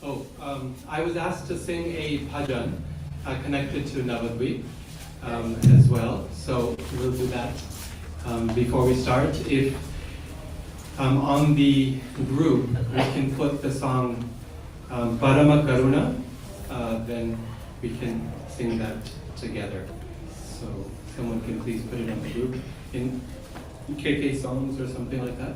I was asked to sing a bhajan connected to Navadvip as well, so we'll do that before we start. If on the group we can put the song Parama Karuna, then we can sing that together. So someone can please put it on the group in KK songs or something like that.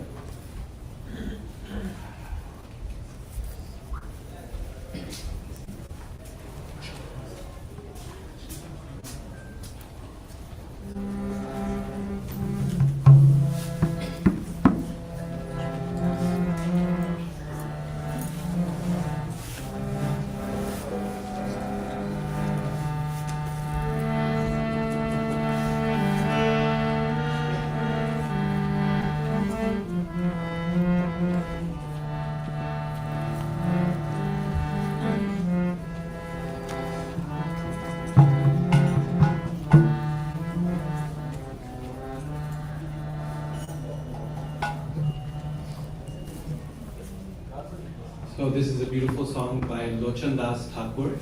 So this is a beautiful song by Lochan Das Thakur,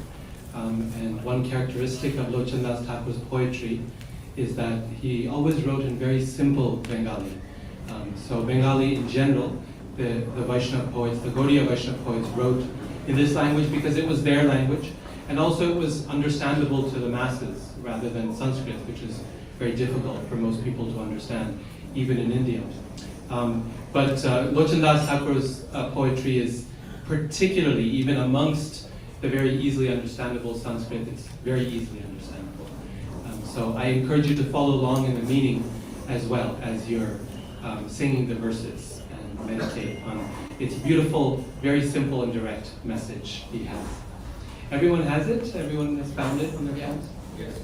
and one characteristic of Lochan Das Thakur's poetry is that he always wrote in very simple Bengali. So Bengali in general, the Vaishnava poets, the Gaudiya Vaishnava poets wrote in this language because it was their language, and also it was understandable to the masses rather than Sanskrit, which is very difficult for most people to understand, even in India. But Lochan Das Thakur's poetry is particularly, even amongst the very easily understandable Sanskrit, it's very easily understandable. So I encourage you to follow along in the meaning as well as you're singing the verses and meditate on its beautiful, very simple and direct message he has. Everyone has it? Everyone has found it on their phones? Yes.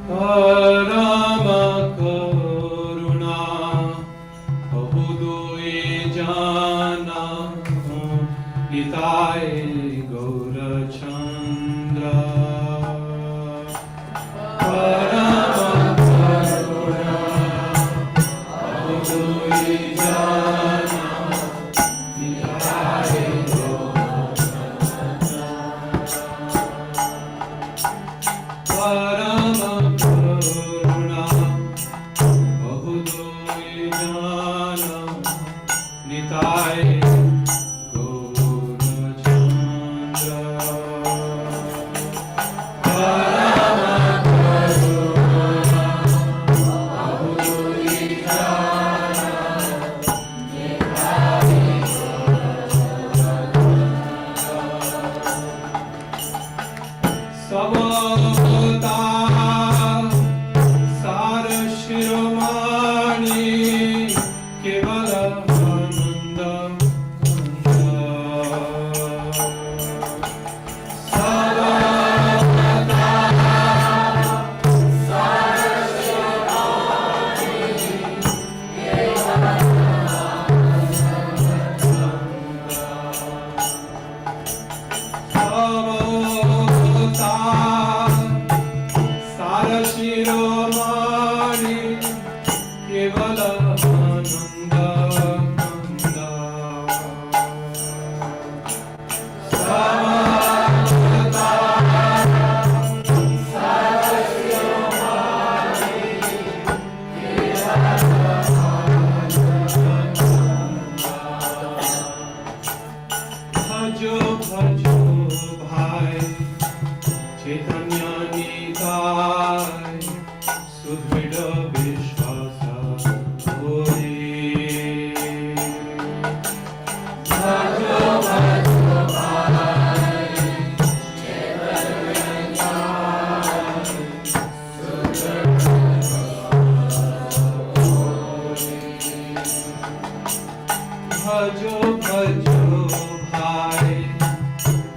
Parama Karuna Bahudui Jana Nitai Gaura Chandra Parama Karuna Bahudui Jana Nitai Gaura Chandra Parama Karuna Bahudui Jana Nitai Gaura Chandra Parama Karuna Bahudui Jana Nitai Sabota Sar Shiromani Kevala Ananda Sara Shiromani Kevala Bhajo Bhajo Bhai Chaitanya Nitai Sudhvida Vishwasa Hori Bhajo Bhajo Bhai Chaitanya Nitai Sudhvida Vishwasa Hori Bhajo Bhajo Bhai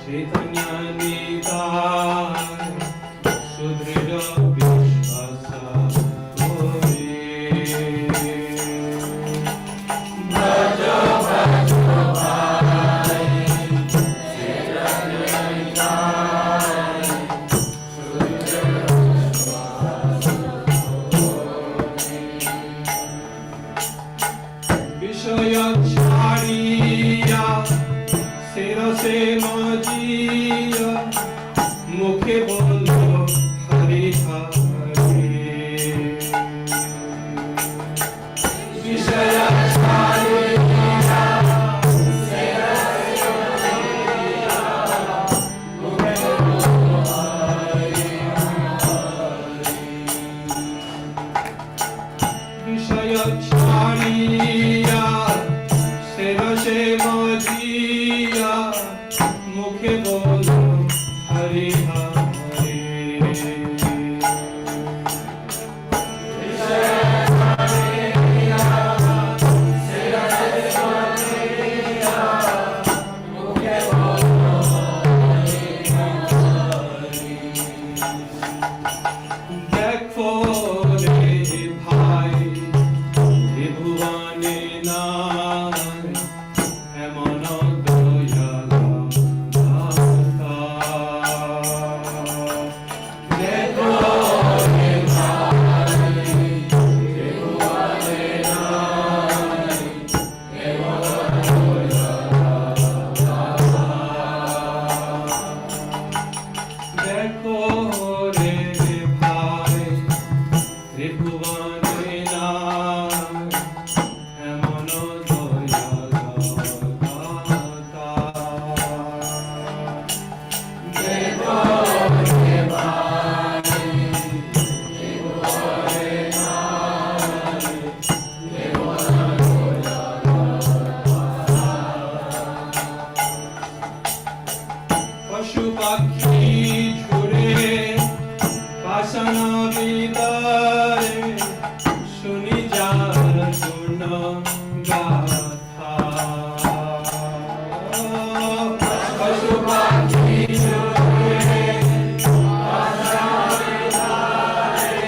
Chaitanya Nitai Sudhrida Vishwasa Hori Bhajo Bhajo Bhai Chaitanya Nitai Sudhrida Vishwasa Hori বিষয় ছাড়িয়া শিরসে মজিয়া মুখে বলল হরি হরি বিষয় ছাড়িয়া শিরসে মজিয়া মুখে বলল হরি হরি বিষয় ছাড়িয়া শিরসে মজিয়া মুখে বলল হরি হরি দেখো রে ভাই ত্রিভুবনে নাই এমন দয়াল দাতা। দেখো রে ভাই ত্রিভুবনে নাই এমন দয়াল দাতা। দেখো রে ভাই ত্রিভুবনে নাই এমন দয়াল দাতা। দেখো রে ভাই ত্রিভুবনে নাই এমন দয়াল দাতা। পশু পাখি ছুড়ে বাসনা বিদারে শুনি যার গুণ গাথা। পশু পাখি ছুড়ে বাসনা বিদারে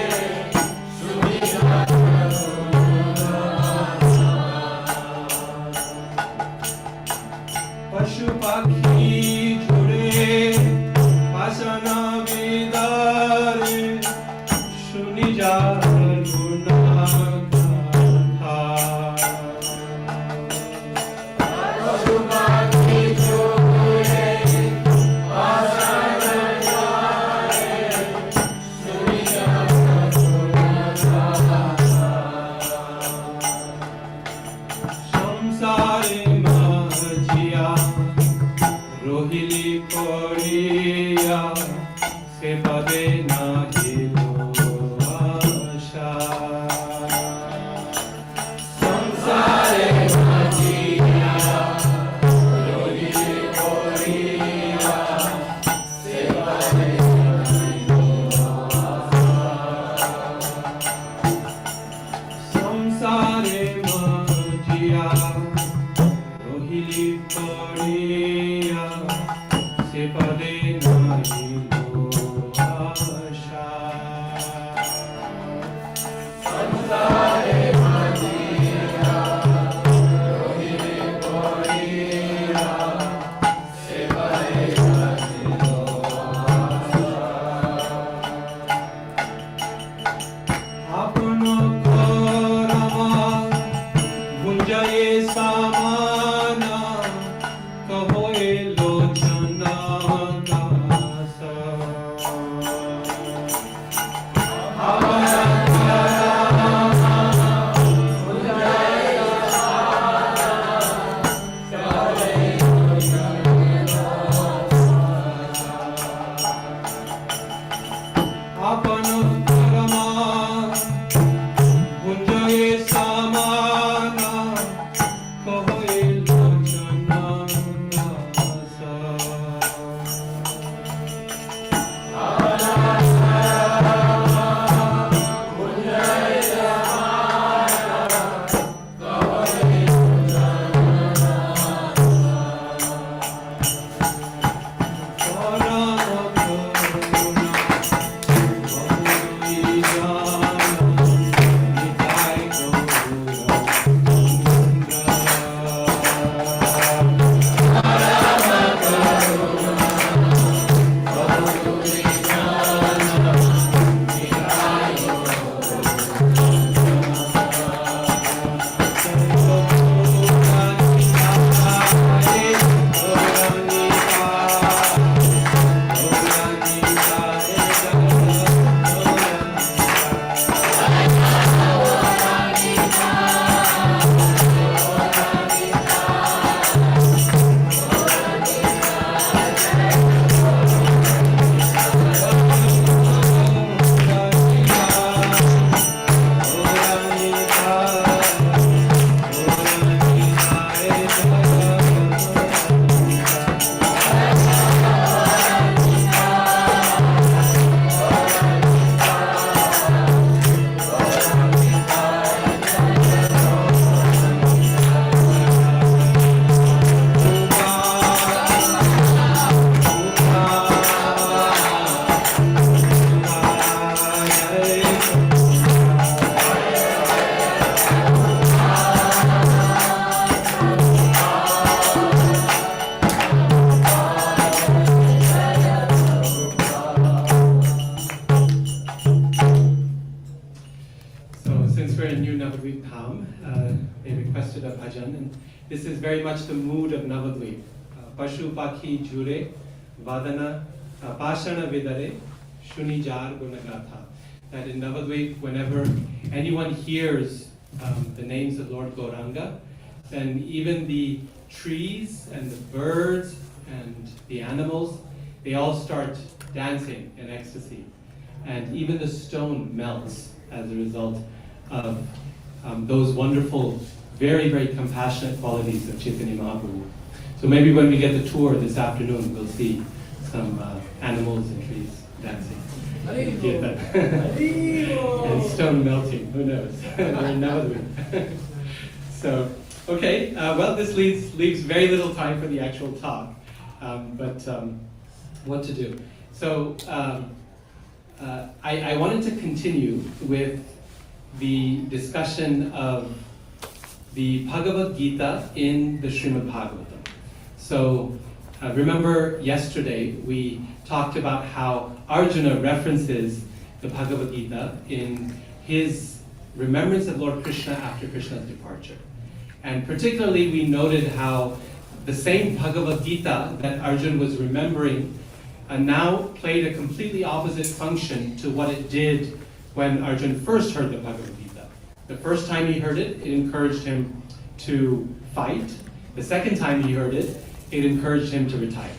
শুনি যার গুণ গাথা। পশু পাখি ছুড়ে বাসনা বিদারে শুনি যার গুণ গাথা। পশু পাখি ছুড়ে বাসনা বিদারে শুনি যার গুণ গাথা। সংসারে মাঝিয়া রহিলি পড়িয়া সে পদে নাহিল আশা। সংসারে মাঝিয়া রহিলি পড়িয়া সে পদে নাহিল আশা। সংসারে মাঝিয়া রহিলি পড়িয়া সে পদে নাহিল আশা। সংসারে মাঝিয়া রহিলি পড়িয়া সে পদে নাহিল আশা। আপন করম গুঞ্জয়ে সামানা কহো এ লোচনা দাস। আপন করম গুঞ্জয়ে সামানা কহো এ লোচনা দাস। আপন করম গুঞ্জয়ে সামানা কহো এ লোচনা Das. and this is very much the mood of Navadvip. Pashu Pakhi Jure, Vadana, Pashana Vidare, Shuni Jar Gunagatha. That in Navadvip, whenever anyone hears the names of Lord Gauranga, then even the trees and the birds and the animals, they all start dancing in ecstasy. And even the stone melts as a result of those wonderful, very, very compassionate qualities of Chaitanya Mahaprabhu. So maybe when we get the tour this afternoon, we'll see some animals and trees dancing. And stone melting, who knows? We're in Navadvip. So, okay, well, this leaves very little time for the actual talk, but what to do? So, I wanted to continue with the discussion of the Bhagavad Gita in the Srimad Bhagavatam. So, remember yesterday we talked about how Arjuna references the Bhagavad Gita in his remembrance of Lord Krishna after Krishna's departure. And particularly we noted how the same Bhagavad Gita that Arjuna was remembering now played a completely opposite function to what it did when Arjuna first heard the Bhagavad Gita. The first time he heard it, it encouraged him to fight. The second time he heard it, it encouraged him to retire.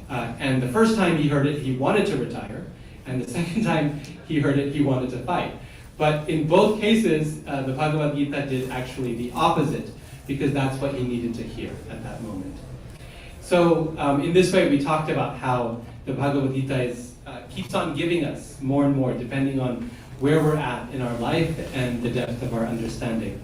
And the first time he heard it, he wanted to retire. And the second time he heard it, he wanted to fight. But in both cases, the Bhagavad Gita did actually the opposite, because that's what he needed to hear at that moment. So in this way, we talked about how the Bhagavad Gita keeps on giving us more and more, depending on where we're at in our life and the depth of our understanding.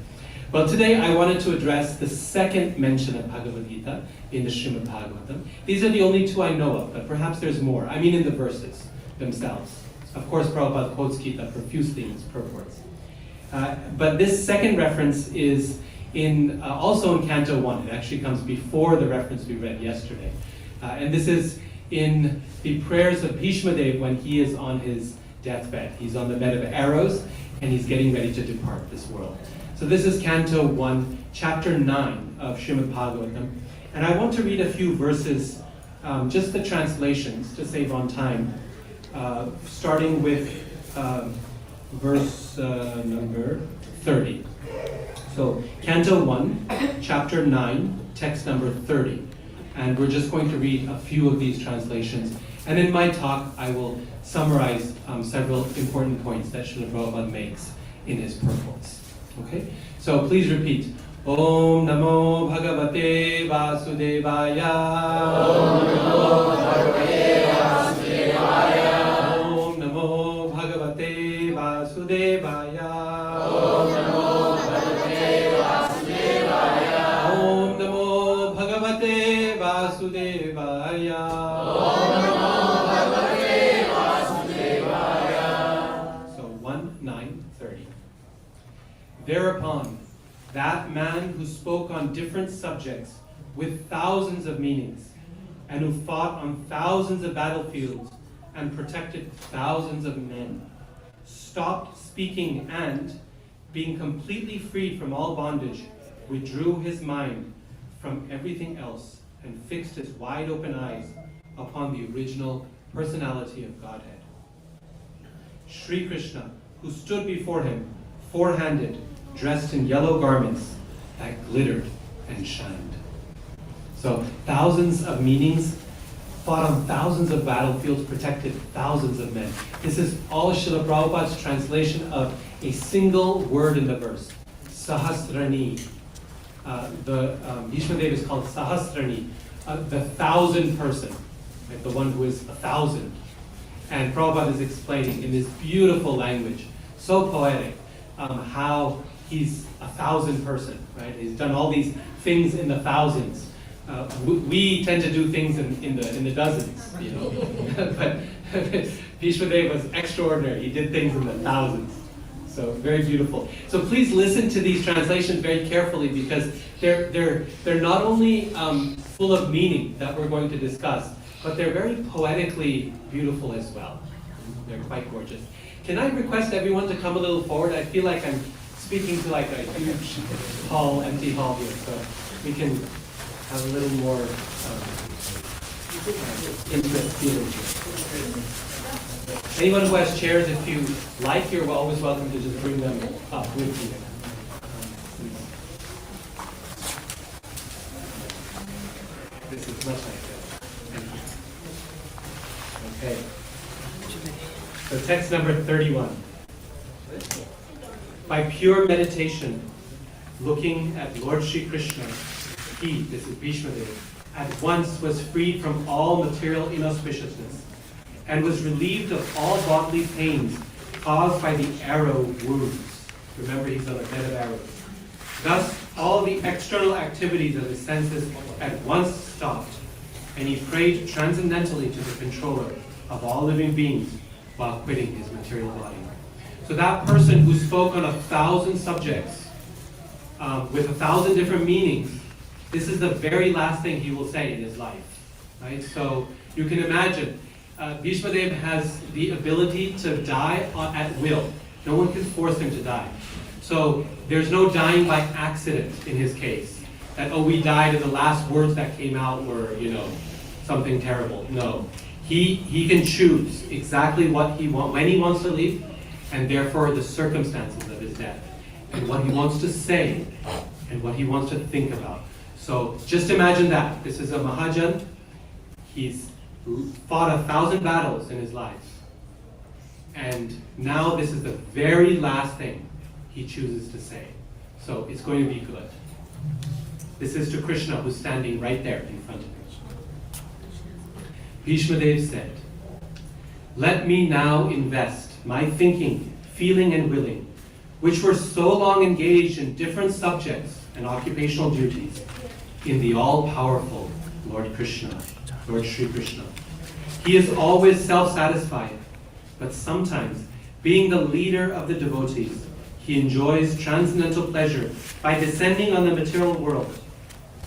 Well, today I wanted to address the second mention of Bhagavad Gita in the Srimad Bhagavatam. These are the only two I know of, but perhaps there's more. I mean in the verses themselves. Of course, Prabhupada quotes Gita profusely in his purports. But this second reference is also in Canto 1. It actually comes before the reference we read yesterday. And this is in the prayers of Bhishma Dev when he is on his deathbed. He's on the bed of arrows, and he's getting ready to depart this world. So this is Canto 1, Chapter 9 of Srimad Bhagavatam. And I want to read a few verses, just the translations, to save on time, starting with verse number 30. So, Canto 1, Chapter 9, text number 30. And we're just going to read a few of these translations. And in my talk, I will summarize several important points that Srila Prabhupada makes in his purports. Okay? So please repeat. Om Namo Bhagavate Vasudevaya. Om Namo Bhagavate Vasudevaya. Om Namo Bhagavate Vasudevaya. Om Namo Bhagavate Vasudevaya. Om Namo Bhagavate Vasudevaya. Om Namo Bhagavate Vasudevaya. So 1:9:30. Thereupon, that man who spoke on different subjects with thousands of meanings, and who fought on thousands of battlefields and protected thousands of men, stopped speaking and, being completely freed from all bondage, withdrew his mind from everything else and fixed his wide open eyes upon the original personality of Godhead. Sri Krishna, who stood before him, four-handed, dressed in yellow garments that glittered and shined. So thousands of meanings, fought on thousands of battlefields, protected thousands of men. This is all Srila Prabhupada's translation of a single word in the verse, Sahasrani. The Bhishma Dev is called Sahasrani, the thousand person, like the one who is 1,000. And Prabhupada is explaining in this beautiful language, so poetic, how he's 1,000 person, right? He's done all these things in the thousands. We tend to do things in the dozens, you know. But Bhishma Dev was extraordinary. He did things in the thousands. So very beautiful. So please listen to these translations very carefully, because they're not only full of meaning that we're going to discuss, but they're very poetically beautiful as well. They're quite gorgeous. Can I request everyone to come a little forward? I feel like I'm speaking to like a huge hall, empty hall here, so we can have a little more intimate feeling here. Anyone who has chairs, if you like, you're always welcome to just bring them up with you. This is much nicer. Thank you. Okay. So text number 31. By pure meditation, looking at Lord Sri Krishna, he, this is Bhishma Deva, at once was freed from all material inauspiciousness and was relieved of all bodily pains caused by the arrow wounds. Remember, he's on a bed of arrows. Thus, all the external activities of his senses at once stopped, and he prayed transcendentally to the controller of all living beings while quitting his material body. So that person who spoke on 1,000 subjects with 1,000 different meanings, this is the very last thing he will say in his life. Right? So you can imagine, Bhishma Deva has the ability to die at will. No one can force him to die. So there's no dying by accident in his case. That, oh, we died and the last words that came out were, something terrible. No. He can choose exactly what he wants, when he wants to leave, and therefore the circumstances of his death, and what he wants to say, and what he wants to think about. So just imagine that. This is a Mahajan. He's fought 1,000 battles in his life. And now this is the very last thing he chooses to say. So it's going to be good. This is to Krishna, who's standing right there in front of him. Bhishma Deva said, "Let me now invest my thinking, feeling, and willing, which were so long engaged in different subjects and occupational duties, in the all-powerful Lord Krishna, Lord Sri Krishna. He is always self-satisfied, but sometimes, being the leader of the devotees, he enjoys transcendental pleasure by descending on the material world,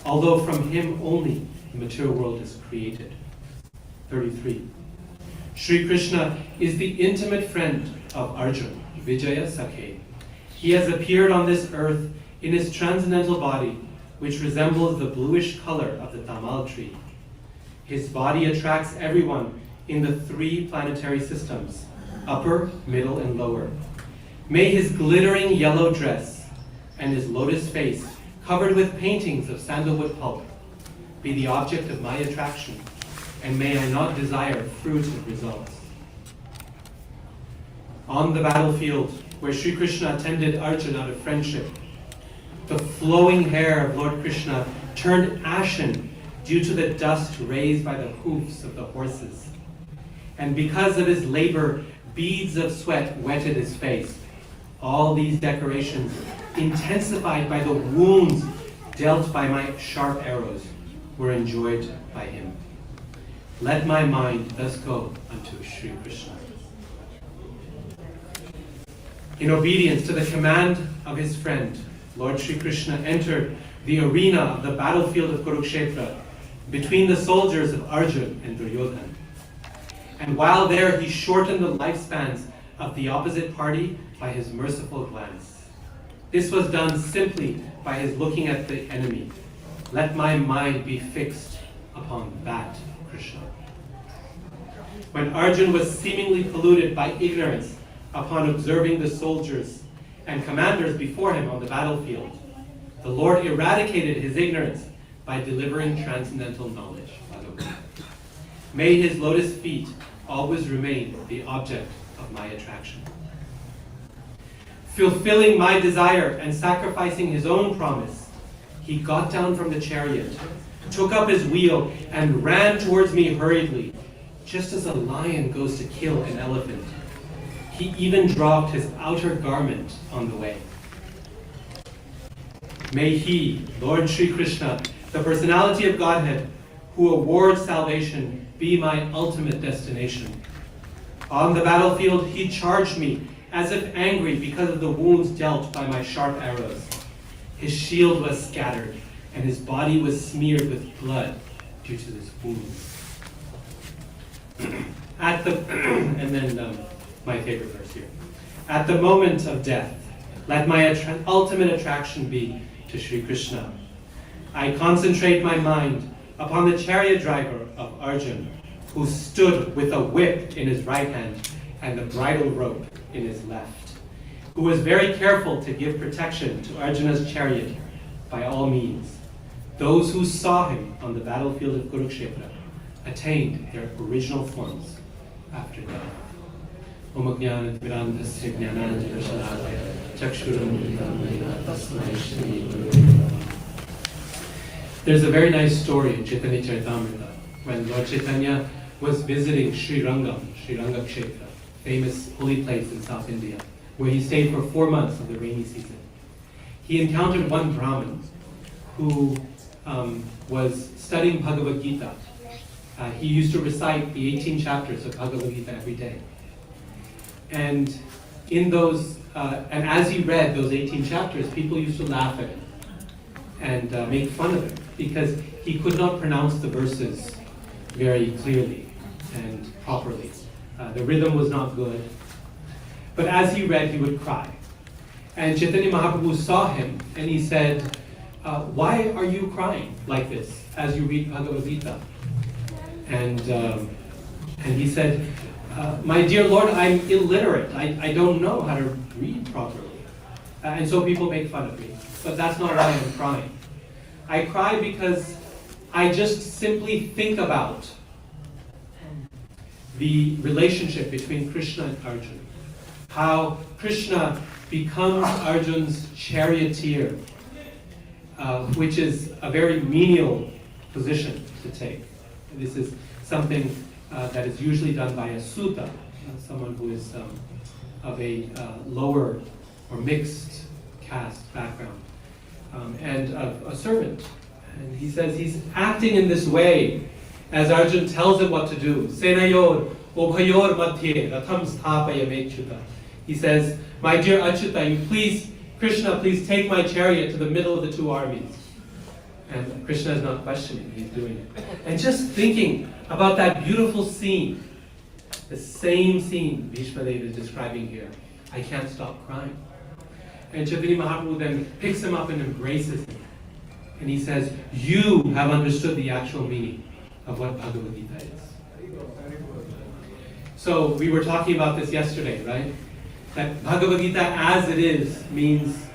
although from him only the material world is created." 33. Sri Krishna is the intimate friend of Arjuna, Vijaya Sakhe. He has appeared on this earth in his transcendental body, which resembles the bluish color of the tamal tree. His body attracts everyone in the 3 planetary systems, upper, middle, and lower. May his glittering yellow dress and his lotus face, covered with paintings of sandalwood pulp, be the object of my attraction, and may I not desire fruit and results. On the battlefield, where Sri Krishna attended Arjuna out of friendship, the flowing hair of Lord Krishna turned ashen due to the dust raised by the hoofs of the horses. And because of his labor, beads of sweat wetted his face. All these decorations, intensified by the wounds dealt by my sharp arrows, were enjoyed by him. Let my mind thus go unto Sri Krishna. In obedience to the command of his friend, Lord Sri Krishna entered the arena of the battlefield of Kurukshetra between the soldiers of Arjuna and Duryodhana. And while there, he shortened the lifespans of the opposite party by his merciful glance. This was done simply by his looking at the enemy. Let my mind be fixed upon that Krishna. When Arjuna was seemingly polluted by ignorance upon observing the soldiers and commanders before him on the battlefield, the Lord eradicated his ignorance by delivering transcendental knowledge. May his lotus feet always remain the object of my attraction. Fulfilling my desire and sacrificing his own promise, he got down from the chariot, took up his wheel, and ran towards me hurriedly, just as a lion goes to kill an elephant. He even dropped his outer garment on the way. May he, Lord Sri Krishna, the personality of Godhead, who awards salvation, be my ultimate destination. On the battlefield, he charged me as if angry because of the wounds dealt by my sharp arrows. His shield was scattered, and his body was smeared with blood due to his wounds. And then my favorite verse here. At the moment of death, let my ultimate attraction be to Sri Krishna. I concentrate my mind upon the chariot driver of Arjun, who stood with a whip in his right hand and the bridle rope in his left, who was very careful to give protection to Arjuna's chariot by all means. Those who saw him on the battlefield of Kurukshetra attained their original forms after death. Om Jnana Timirandhasya Jnananjana Shalakaya Chakshuram Militam Yena Tasmai Shri Gurave Namaha. There's a very nice story in Chaitanya Charitamrita when Lord Chaitanya was visiting Sri Rangam Kshetra, famous holy place in South India, where he stayed for 4 months of the rainy season. He encountered one Brahmin who was studying Bhagavad Gita. He used to recite the 18 chapters of Bhagavad Gita every day. And in those, and as he read those 18 chapters, people used to laugh at him and make fun of him because he could not pronounce the verses very clearly and properly. The rhythm was not good. But as he read, he would cry. And Chaitanya Mahaprabhu saw him and he said, why are you crying like this as you read Bhagavad Gita? And he said, my dear Lord, I'm illiterate. I don't know how to read properly. And so people make fun of me. But that's not why I'm crying. I cry because I just simply think about the relationship between Krishna and Arjuna. How Krishna becomes Arjun's charioteer, which is a very menial position to take. This is something that is usually done by a sutta, someone who is of a lower or mixed caste background, and a servant. And he says he's acting in this way as Arjun tells him what to do. Senayor obhayor madhye ratham sthapaya mechyuta. He says, my dear Achyuta, you please, Krishna, please take my chariot to the middle of the two armies. And Krishna is not questioning, he's doing it. And just thinking about that beautiful scene, the same scene Bhishma Deva is describing here, I can't stop crying. And Chaitanya Mahaprabhu then picks him up and embraces him. And he says, you have understood the actual meaning of what Bhagavad Gita is. So we were talking about this yesterday, right? That Bhagavad Gita as it is means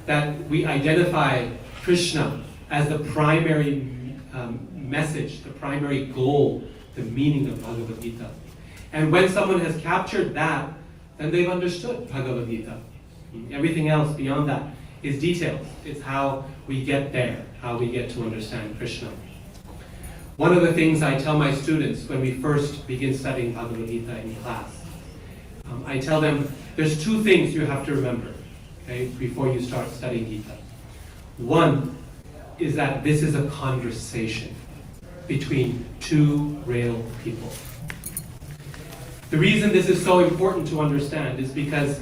that we identify Krishna as the primary message, the primary goal, the meaning of Bhagavad Gita. And when someone has captured that, then they've understood Bhagavad Gita. Everything else beyond that is details. It's how we get there, how we get to understand Krishna. One of the things I tell my students when we first begin studying Bhagavad Gita in class, I tell them there's two things you have to remember, okay, before you start studying Gita. One is that this is a conversation between two real people. The reason this is so important to understand is because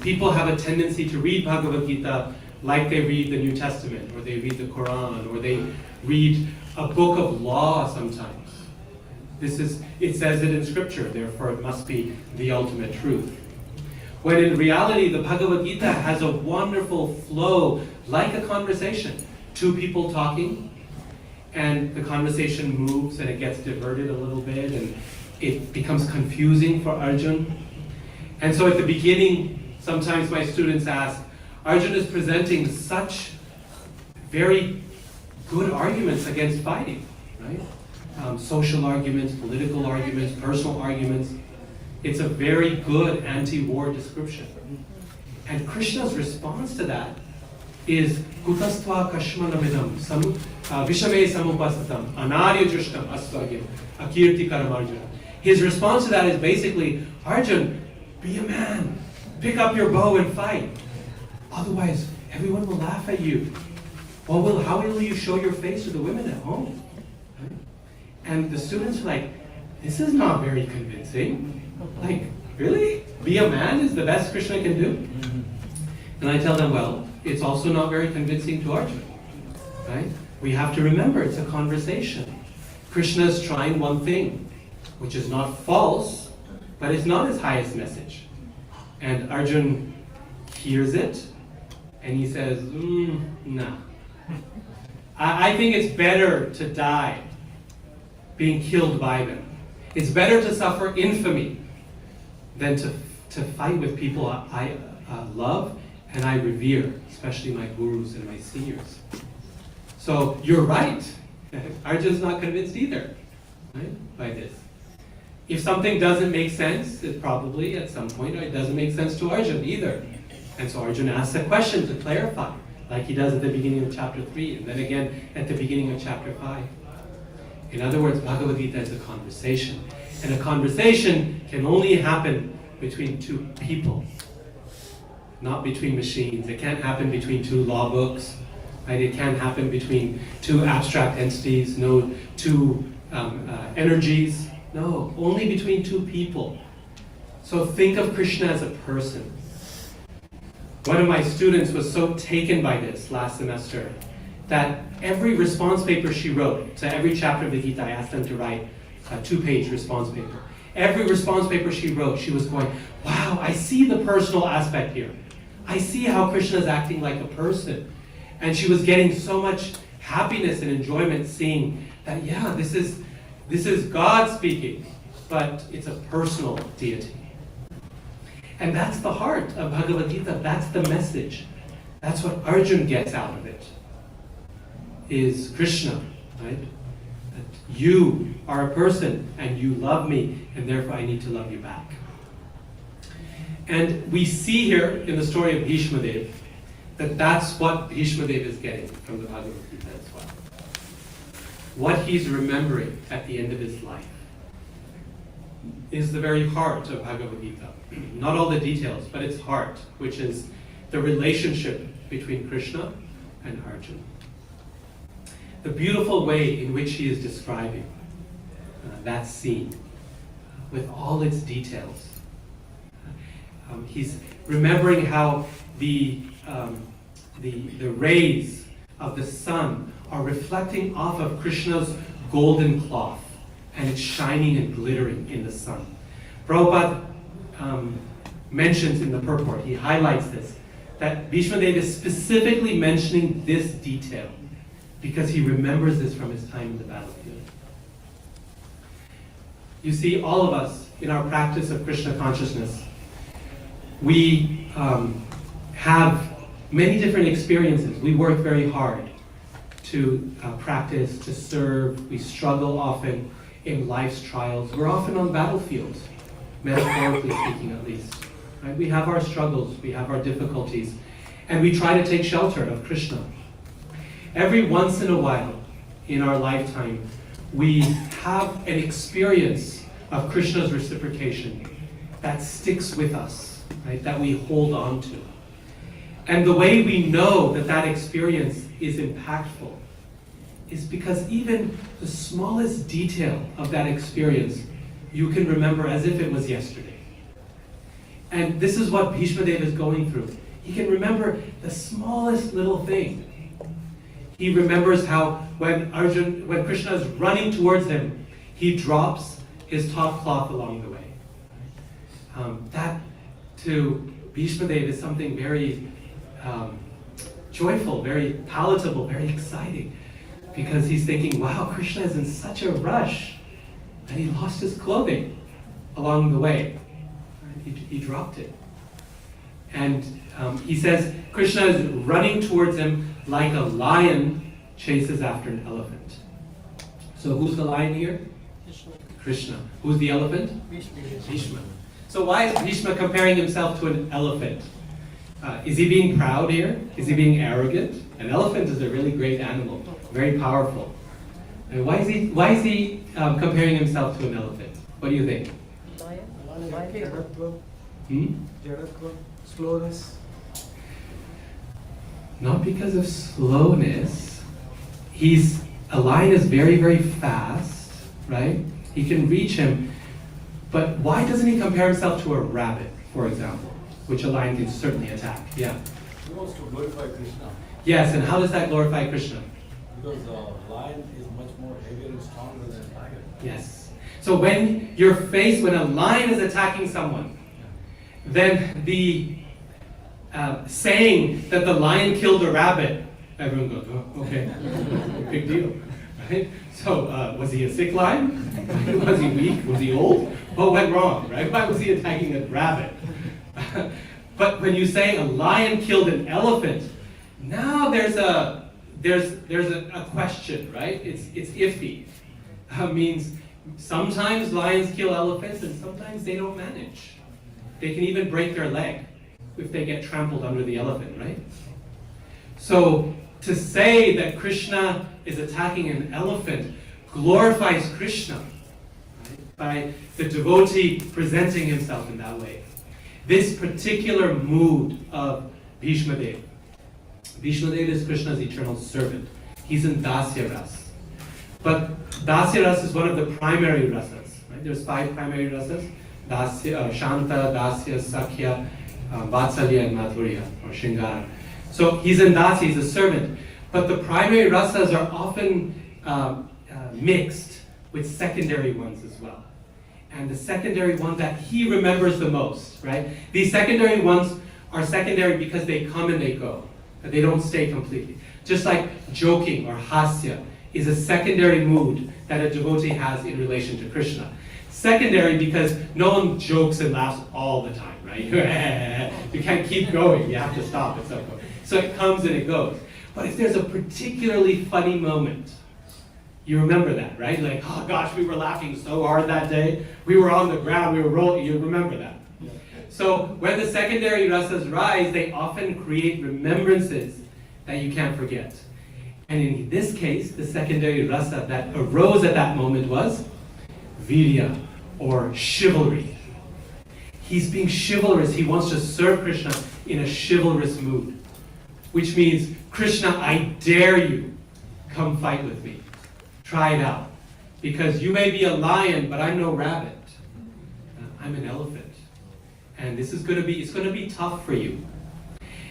people have a tendency to read Bhagavad Gita like they read the New Testament, or they read the Quran, or they read a book of law sometimes. It says it in scripture, therefore it must be the ultimate truth. When in reality, the Bhagavad Gita has a wonderful flow, like a conversation. Two people talking, and the conversation moves and it gets diverted a little bit, and it becomes confusing for Arjun. And so at the beginning, sometimes my students ask, Arjun is presenting such very good arguments against fighting, right? Social arguments, political arguments, personal arguments. It's a very good anti-war description. And Krishna's response to that is Kutastva Kashmanamidam Vishame Samupasatam Anarya Drishtam Asvagyam Akirti Karamarjuna. His response to that is basically, Arjun, be a man, pick up your bow and fight. Otherwise, everyone will laugh at you. Well, how will you show your face to the women at home? Right? And the students are like, this is not very convincing. Like, really? Be a man is the best Krishna can do? And I tell them, well, it's also not very convincing to Arjuna. Right? We have to remember it's a conversation. Krishna is trying one thing, which is not false, but it's not his highest message. And Arjun hears it and he says, no. I think it's better to die being killed by them. It's better to suffer infamy than to fight with people I love and I revere, especially my gurus and my seniors. So you're right. Arjun's not convinced either, right, by this. If something doesn't make sense, it probably at some point it doesn't make sense to Arjun either. And so Arjun asks a question to clarify, like he does at the beginning of chapter 3, and then again at the beginning of chapter 5. In other words, Bhagavad Gita is a conversation. And a conversation can only happen between two people, not between machines. It can't happen between two law books. Right? It can't happen between two abstract entities, no two energies. No, only between two people. So think of Krishna as a person. One of my students was so taken by this last semester that every response paper she wrote, to every chapter of the Gita, I asked them to write a 2-page response paper. Every response paper she wrote, she was going, wow, I see the personal aspect here. I see how Krishna is acting like a person. And she was getting so much happiness and enjoyment seeing that, yeah, this is God speaking, but it's a personal deity. And that's the heart of Bhagavad Gita. That's the message. That's what Arjun gets out of it, is Krishna, right? That you are a person and you love me, and therefore I need to love you back. And we see here in the story of Bhishma Dev that that's what Bhishma Dev is getting from the Bhagavad Gita as well. What he's remembering at the end of his life is the very heart of Bhagavad Gita. Not all the details, but its heart, which is the relationship between Krishna and Arjuna. The beautiful way in which he is describing that scene with all its details. He's remembering how the rays of the sun are reflecting off of Krishna's golden cloth, and it's shining and glittering in the sun. Prabhupada mentions in the purport, he highlights this, that Bhishma Dev is specifically mentioning this detail because he remembers this from his time in the battlefield. You see, all of us, in our practice of Krishna consciousness, we have many different experiences. We work very hard to practice, to serve. We struggle often in life's trials. We're often on battlefields, metaphorically speaking at least. Right? We have our struggles, we have our difficulties, and we try to take shelter of Krishna. Every once in a while in our lifetime, we have an experience of Krishna's reciprocation that sticks with us, right? That we hold on to. And the way we know that that experience is impactful is because even the smallest detail of that experience you can remember as if it was yesterday. And this is what Bhishma Dev is going through. He can remember the smallest little thing. He remembers how when Krishna is running towards him, he drops his top cloth along the way. That to Bhishma Dev is something very joyful, very palatable, very exciting, because he's thinking, wow, Krishna is in such a rush that he lost his clothing along the way. He dropped it. And he says Krishna is running towards him like a lion chases after an elephant. So who's the lion here? Krishna. Who's the elephant? Bhishma. So why is Bhishma comparing himself to an elephant? Is he being proud here? Is he being arrogant? An elephant is a really great animal, very powerful. And why is he comparing himself to an elephant? What do you think? Slowness. Not because of slowness. A lion is very, very fast, right? He can reach him. But why doesn't he compare himself to a rabbit, for example, which a lion can certainly attack? Yeah. He wants to glorify Krishna. Yes, and how does that glorify Krishna? Because the lion is much more heavier and stronger than a tiger. Yes. So when a lion is attacking someone, then the saying that the lion killed a rabbit, everyone goes, oh, okay, big deal, right? So was he a sick lion? Was he weak? Was he old? What went wrong, right? Why was he attacking a rabbit? But when you say a lion killed an elephant, now there's a question, right? It's iffy. Means sometimes lions kill elephants and sometimes they don't manage. They can even break their leg if they get trampled under the elephant, right? So to say that Krishna is attacking an elephant glorifies Krishna, right? By the devotee presenting himself in that way. This particular mood of Bhishma Dev. Bhishma Dev is Krishna's eternal servant. He's in Dasya Ras. But Dasya Ras is one of the primary rasas. Right? There's 5 primary rasas. Dasya, Shanta, Dasya, Sakhya, Vatsalya, and Madhurya, or Shringara. So he's in Dasya, he's a servant. But the primary rasas are often mixed with secondary ones as well. And the secondary one that he remembers the most, right? These secondary ones are secondary because they come and they go. But they don't stay completely. Just like joking or hasya is a secondary mood that a devotee has in relation to Krishna. Secondary because no one jokes and laughs all the time, right? You can't keep going, you have to stop at some point. So it comes and it goes. But if there's a particularly funny moment, you remember that, right? Like, oh gosh, we were laughing so hard that day. We were on the ground, we were rolling. You remember that. So when the secondary rasas rise, they often create remembrances that you can't forget. And in this case, the secondary rasa that arose at that moment was virya, or chivalry. He's being chivalrous. He wants to serve Krishna in a chivalrous mood. Which means, Krishna, I dare you, come fight with me. Try it out. Because you may be a lion, but I'm no rabbit. I'm an elephant. And this is going to be tough for you.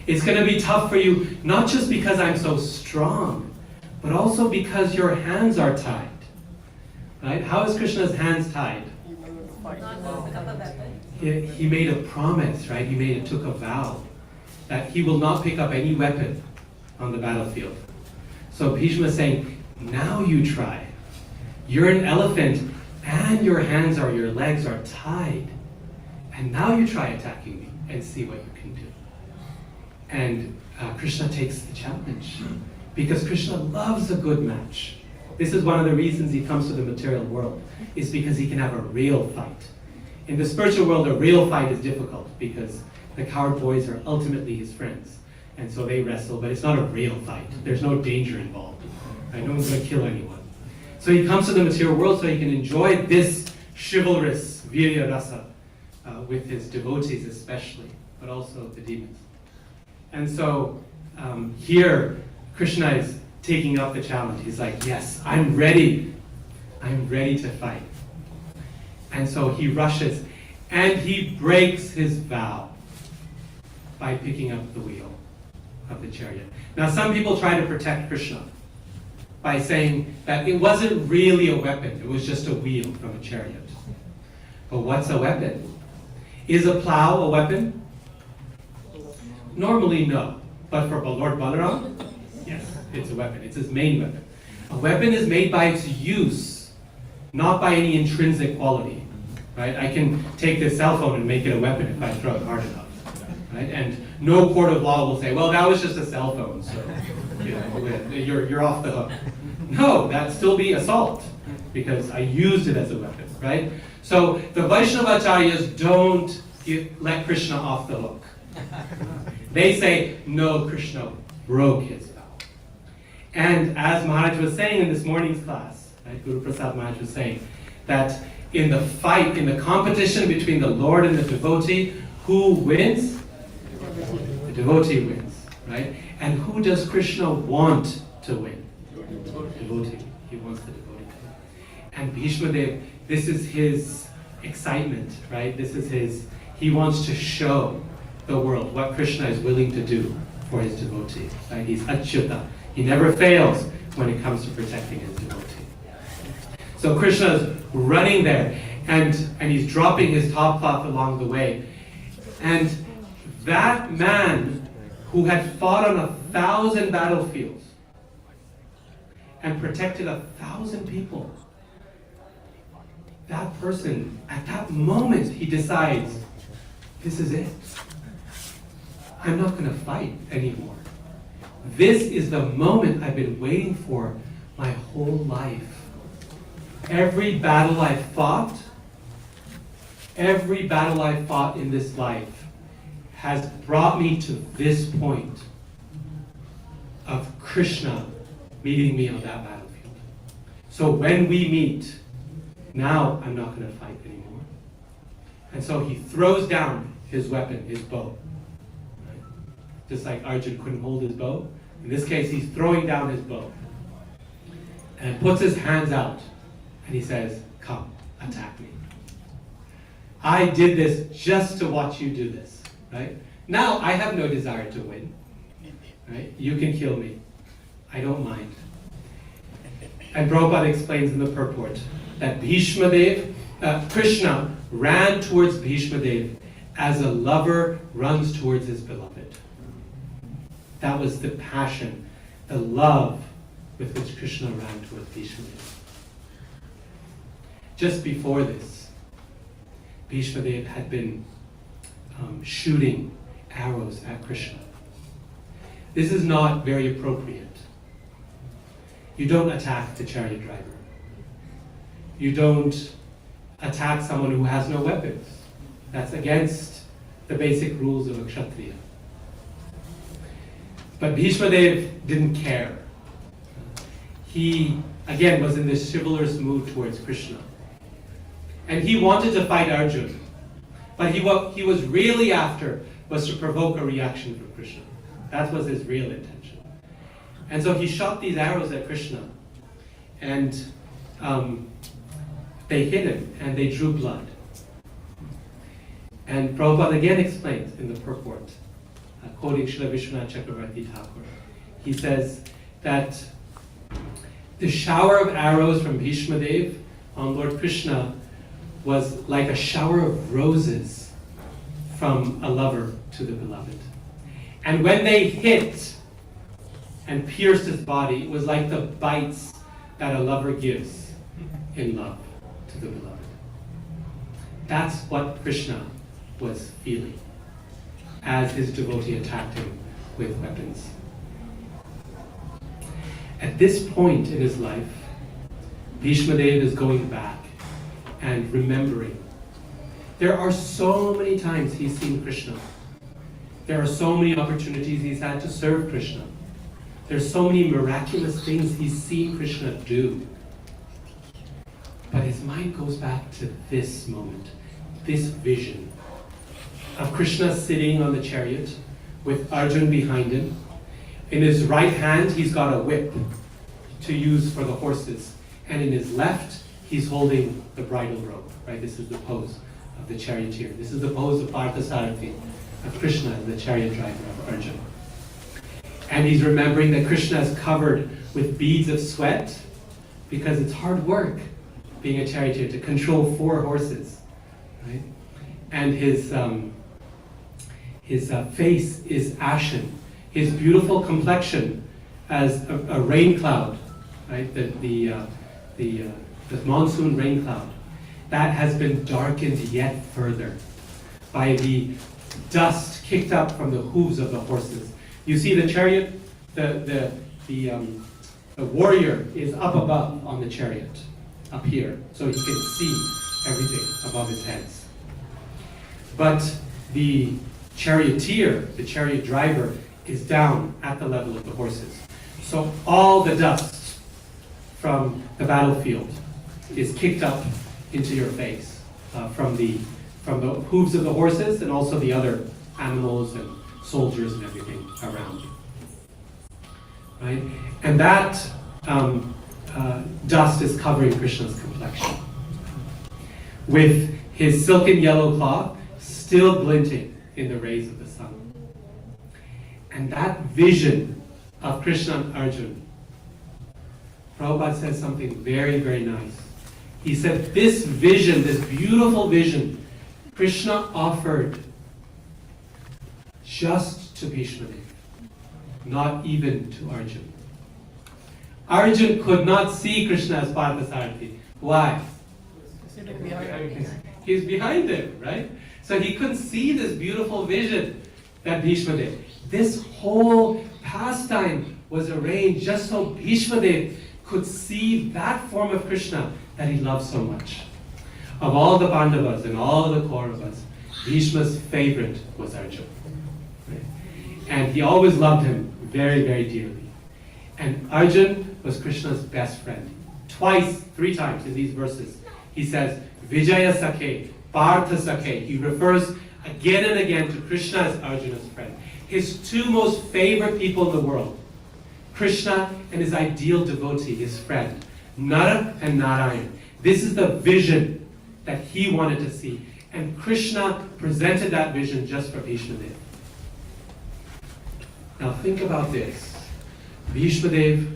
It's going to be tough for you, not just because I'm so strong, but also because your hands are tied. Right? How is Krishna's hands tied? He made a promise, right? He took a vow that he will not pick up any weapon on the battlefield. So Bhishma is saying, now you try. You're an elephant and your legs are tied. And now you try attacking me and see what you can do. And Krishna takes the challenge because Krishna loves a good match. This is one of the reasons he comes to the material world, is because he can have a real fight. In the spiritual world, a real fight is difficult because the coward boys are ultimately his friends. And so they wrestle, but it's not a real fight. There's no danger involved. Right? No one's going to kill anyone. So he comes to the material world so he can enjoy this chivalrous virya rasa with his devotees especially, but also the demons. And so here, Krishna is taking up the challenge. He's like, yes, I'm ready. I'm ready to fight. And so he rushes, and he breaks his vow by picking up the wheel of the chariot. Now, some people try to protect Krishna by saying that it wasn't really a weapon. It was just a wheel from a chariot. But what's a weapon? Is a plow a weapon? Normally, no. But for Lord Balaram, yes, it's a weapon. It's his main weapon. A weapon is made by its use, not by any intrinsic quality. Right? I can take this cell phone and make it a weapon if I throw it hard enough. Right? And no court of law will say, well, that was just a cell phone, so you're off the hook. No, that'd still be assault, because I used it as a weapon. Right? So the Vaishnavacharyas don't let Krishna off the hook. They say, no, Krishna broke his vow. And as Maharaj was saying in this morning's class, right, Guru Prasad Maharaj was saying, that in the fight, in the competition between the Lord and the devotee, who wins? The devotee wins, right? And who does Krishna want to win? Devotee. He wants the devotee to win. And Bhishma Dev, this is his excitement, right? He wants to show the world what Krishna is willing to do for his devotee. Right? He's Achyuta. He never fails when it comes to protecting his devotee. So Krishna is running there, and he's dropping his top cloth along the way. And That man who had fought on 1,000 battlefields and protected 1,000 people, that person, at that moment, he decides, this is it. I'm not going to fight anymore. This is the moment I've been waiting for my whole life. Every battle I fought in this life has brought me to this point of Krishna meeting me on that battlefield. So when we meet, now I'm not going to fight anymore. And so he throws down his weapon, his bow. Right? Just like Arjun couldn't hold his bow. In this case, he's throwing down his bow. And puts his hands out. And he says, come, attack me. I did this just to watch you do this. Right? Now I have no desire to win. Right? You can kill me. I don't mind. And Prabhupada explains in the purport that Krishna ran towards Bhishma Dev as a lover runs towards his beloved. That was the passion, the love with which Krishna ran towards Bhishma Dev. Just before this, Bhishma Dev had been shooting arrows at Krishna. This is not very appropriate. You don't attack the chariot driver. You don't attack someone who has no weapons. That's against the basic rules of a Kshatriya. But Bhishma Dev didn't care. He, again, was in this chivalrous mood towards Krishna. And he wanted to fight Arjun. But what he was really after was to provoke a reaction from Krishna. That was his real intention. And so he shot these arrows at Krishna. And they hit him, and they drew blood. And Prabhupada again explains in the purport, quoting Srila Vishwanath Chakravarti Thakur, he says that the shower of arrows from Bhishma Dev on Lord Krishna was like a shower of roses from a lover to the beloved. And when they hit and pierced his body, it was like the bites that a lover gives in love to the beloved. That's what Krishna was feeling as his devotee attacked him with weapons. At this point in his life, Bhishma Dev is going back and remembering. There are so many times he's seen Krishna. There are so many opportunities he's had to serve Krishna. There's so many miraculous things he's seen Krishna do. But his mind goes back to this moment, this vision of Krishna sitting on the chariot with Arjun behind him. In his right hand, he's got a whip to use for the horses. And in his left, he's holding the bridle rope, right? This is the pose of the charioteer. This is the pose of Parthasarathi, of Krishna, the chariot driver of Arjun. And he's remembering that Krishna is covered with beads of sweat because it's hard work being a charioteer to control 4 horses, right? And his face is ashen. His beautiful complexion as a rain cloud, right? The monsoon rain cloud, that has been darkened yet further by the dust kicked up from the hooves of the horses. You see the chariot, the warrior is up above on the chariot, up here, so he can see everything above his heads. But the charioteer, the chariot driver, is down at the level of the horses. So all the dust from the battlefield is kicked up into your face from the hooves of the horses and also the other animals and soldiers and everything around you. Right? And that dust is covering Krishna's complexion, with his silken yellow cloth still glinting in the rays of the sun. And that vision of Krishna and Arjun, Prabhupada says something very, very nice. He said this vision, this beautiful vision, Krishna offered just to Bhishma Dev, not even to Arjun. Arjun could not see Krishna as Parthasarathi. Why? He's behind him, right? So he couldn't see this beautiful vision that Bhishma did. This whole pastime was arranged just so Bhishma Dev could see that form of Krishna that he loved so much. Of all the Pandavas and all the Kauravas, Bhishma's favorite was Arjuna. Right? And he always loved him very, very dearly. And Arjuna was Krishna's best friend. Twice, 3 times in these verses, he says, Vijaya Sakhe, Partha Sakhe. He refers again and again to Krishna as Arjuna's friend. His 2 most favorite people in the world, Krishna and his ideal devotee, his friend, Nara and Narayan. This is the vision that he wanted to see. And Krishna presented that vision just for Bhishma Dev. Now think about this. Bhishma Dev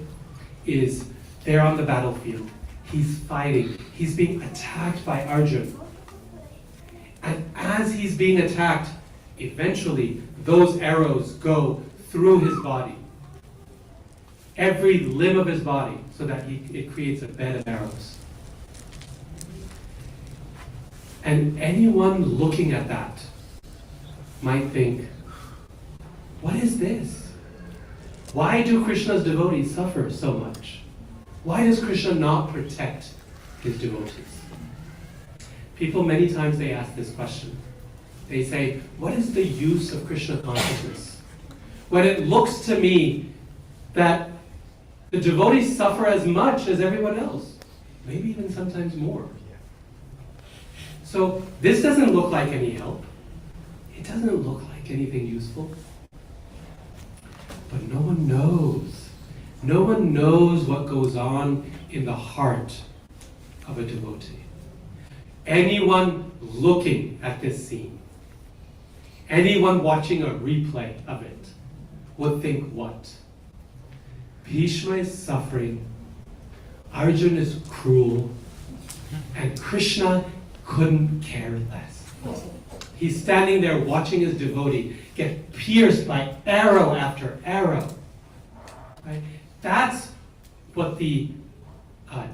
is there on the battlefield. He's fighting. He's being attacked by Arjuna. And as he's being attacked, eventually those arrows go through his body. Every limb of his body, so that it creates a bed of arrows. And anyone looking at that might think, what is this? Why do Krishna's devotees suffer so much? Why does Krishna not protect his devotees? People many times they ask this question. They say, what is the use of Krishna consciousness? When it looks to me that the devotees suffer as much as everyone else, maybe even sometimes more. So this doesn't look like any help. It doesn't look like anything useful. But no one knows. No one knows what goes on in the heart of a devotee. Anyone looking at this scene, anyone watching a replay of it, would think what? Bhishma is suffering, Arjuna is cruel, and Krishna couldn't care less. He's standing there watching his devotee get pierced by arrow after arrow. Right? That's what the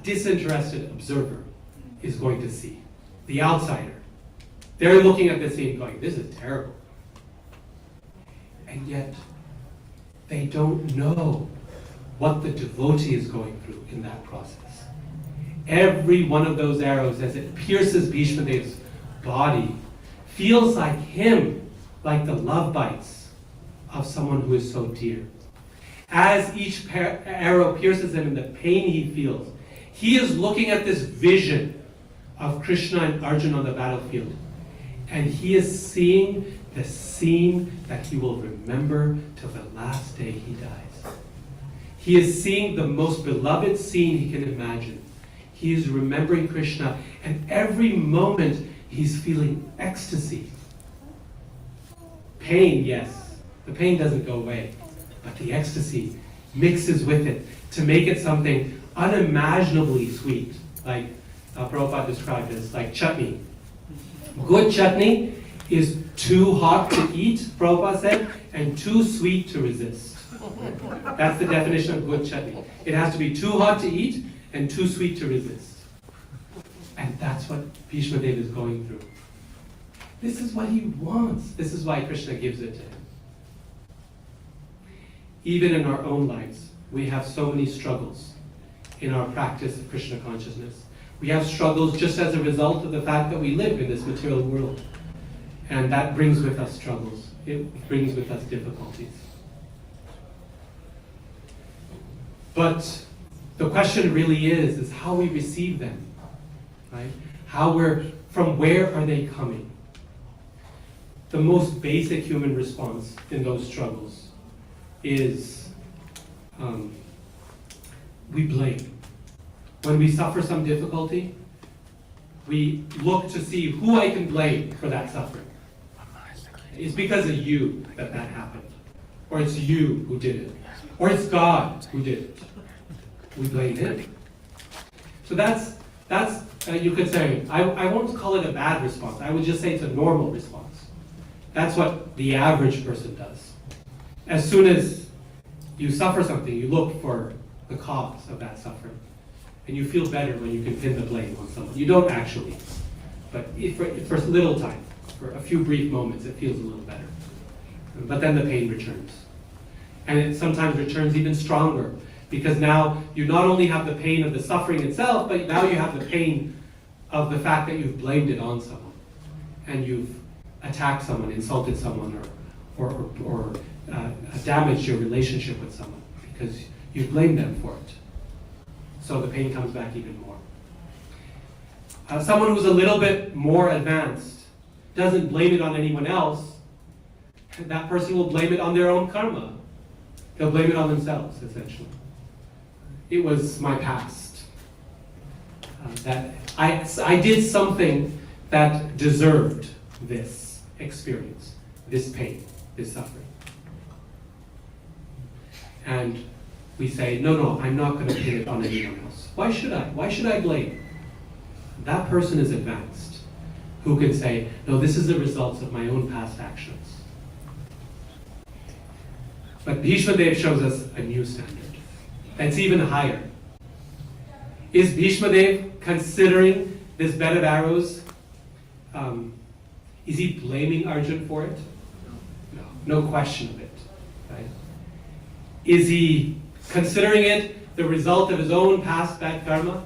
disinterested observer is going to see. The outsider. They're looking at this scene going, this is terrible. And yet, they don't know what the devotee is going through in that process. Every one of those arrows, as it pierces Bhishma Dev's body, feels like him, like the love bites of someone who is so dear. As each arrow pierces him and the pain he feels, he is looking at this vision of Krishna and Arjuna on the battlefield. And he is seeing the scene that he will remember till the last day he dies. He is seeing the most beloved scene he can imagine. He is remembering Krishna, and every moment he's feeling ecstasy. Pain, yes. The pain doesn't go away, but the ecstasy mixes with it to make it something unimaginably sweet, like Prabhupada described as like chutney. Good chutney is too hot to eat, Prabhupada said, and too sweet to resist. That's the definition of good chutney. It has to be too hot to eat and too sweet to resist. And that's what Bhishma Dev is going through. This is what he wants. This is why Krishna gives it to him. Even in our own lives, we have so many struggles in our practice of Krishna consciousness. We have struggles just as a result of the fact that we live in this material world. And that brings with us struggles. It brings with us difficulties. But the question really is how we receive them, right? From where are they coming? The most basic human response in those struggles is we blame. When we suffer some difficulty, we look to see who I can blame for that suffering. It's because of you that happened. Or it's you who did it. Or it's God who did it. We blame him. So that's you could say, I won't call it a bad response. I would just say it's a normal response. That's what the average person does. As soon as you suffer something, you look for the cause of that suffering. And you feel better when you can pin the blame on someone. You don't actually, but for a little time, for a few brief moments, it feels a little better. But then the pain returns. And it sometimes returns even stronger, because now you not only have the pain of the suffering itself, but now you have the pain of the fact that you've blamed it on someone. And you've attacked someone, insulted someone, or damaged your relationship with someone, because you blame them for it. So the pain comes back even more. Someone who's a little bit more advanced doesn't blame it on anyone else. That person will blame it on their own karma. They'll blame it on themselves, essentially. It was my past. That I did something that deserved this experience, this pain, this suffering. And we say, no, I'm not going to pin it on anyone else. Why should I? Why should I blame? That person is advanced, who can say, no, this is the results of my own past actions. But Bhishma Dev shows us a new standard that's even higher. Is Bhishma Dev considering this bed of arrows? Is he blaming Arjun for it? No question of it. Right? Is he considering it the result of his own past bad karma?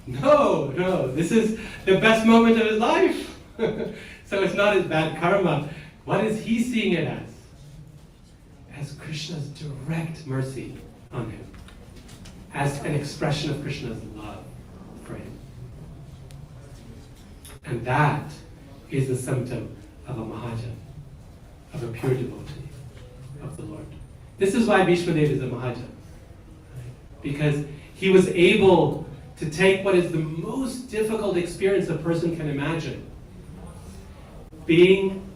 No. This is the best moment of his life. So it's not his bad karma. What is he seeing it as? As Krishna's direct mercy on him. As an expression of Krishna's love for him. And that is the symptom of a Mahajan, of a pure devotee of the Lord. This is why Bhishma Dev is a Mahajan. Because he was able to take what is the most difficult experience a person can imagine. Being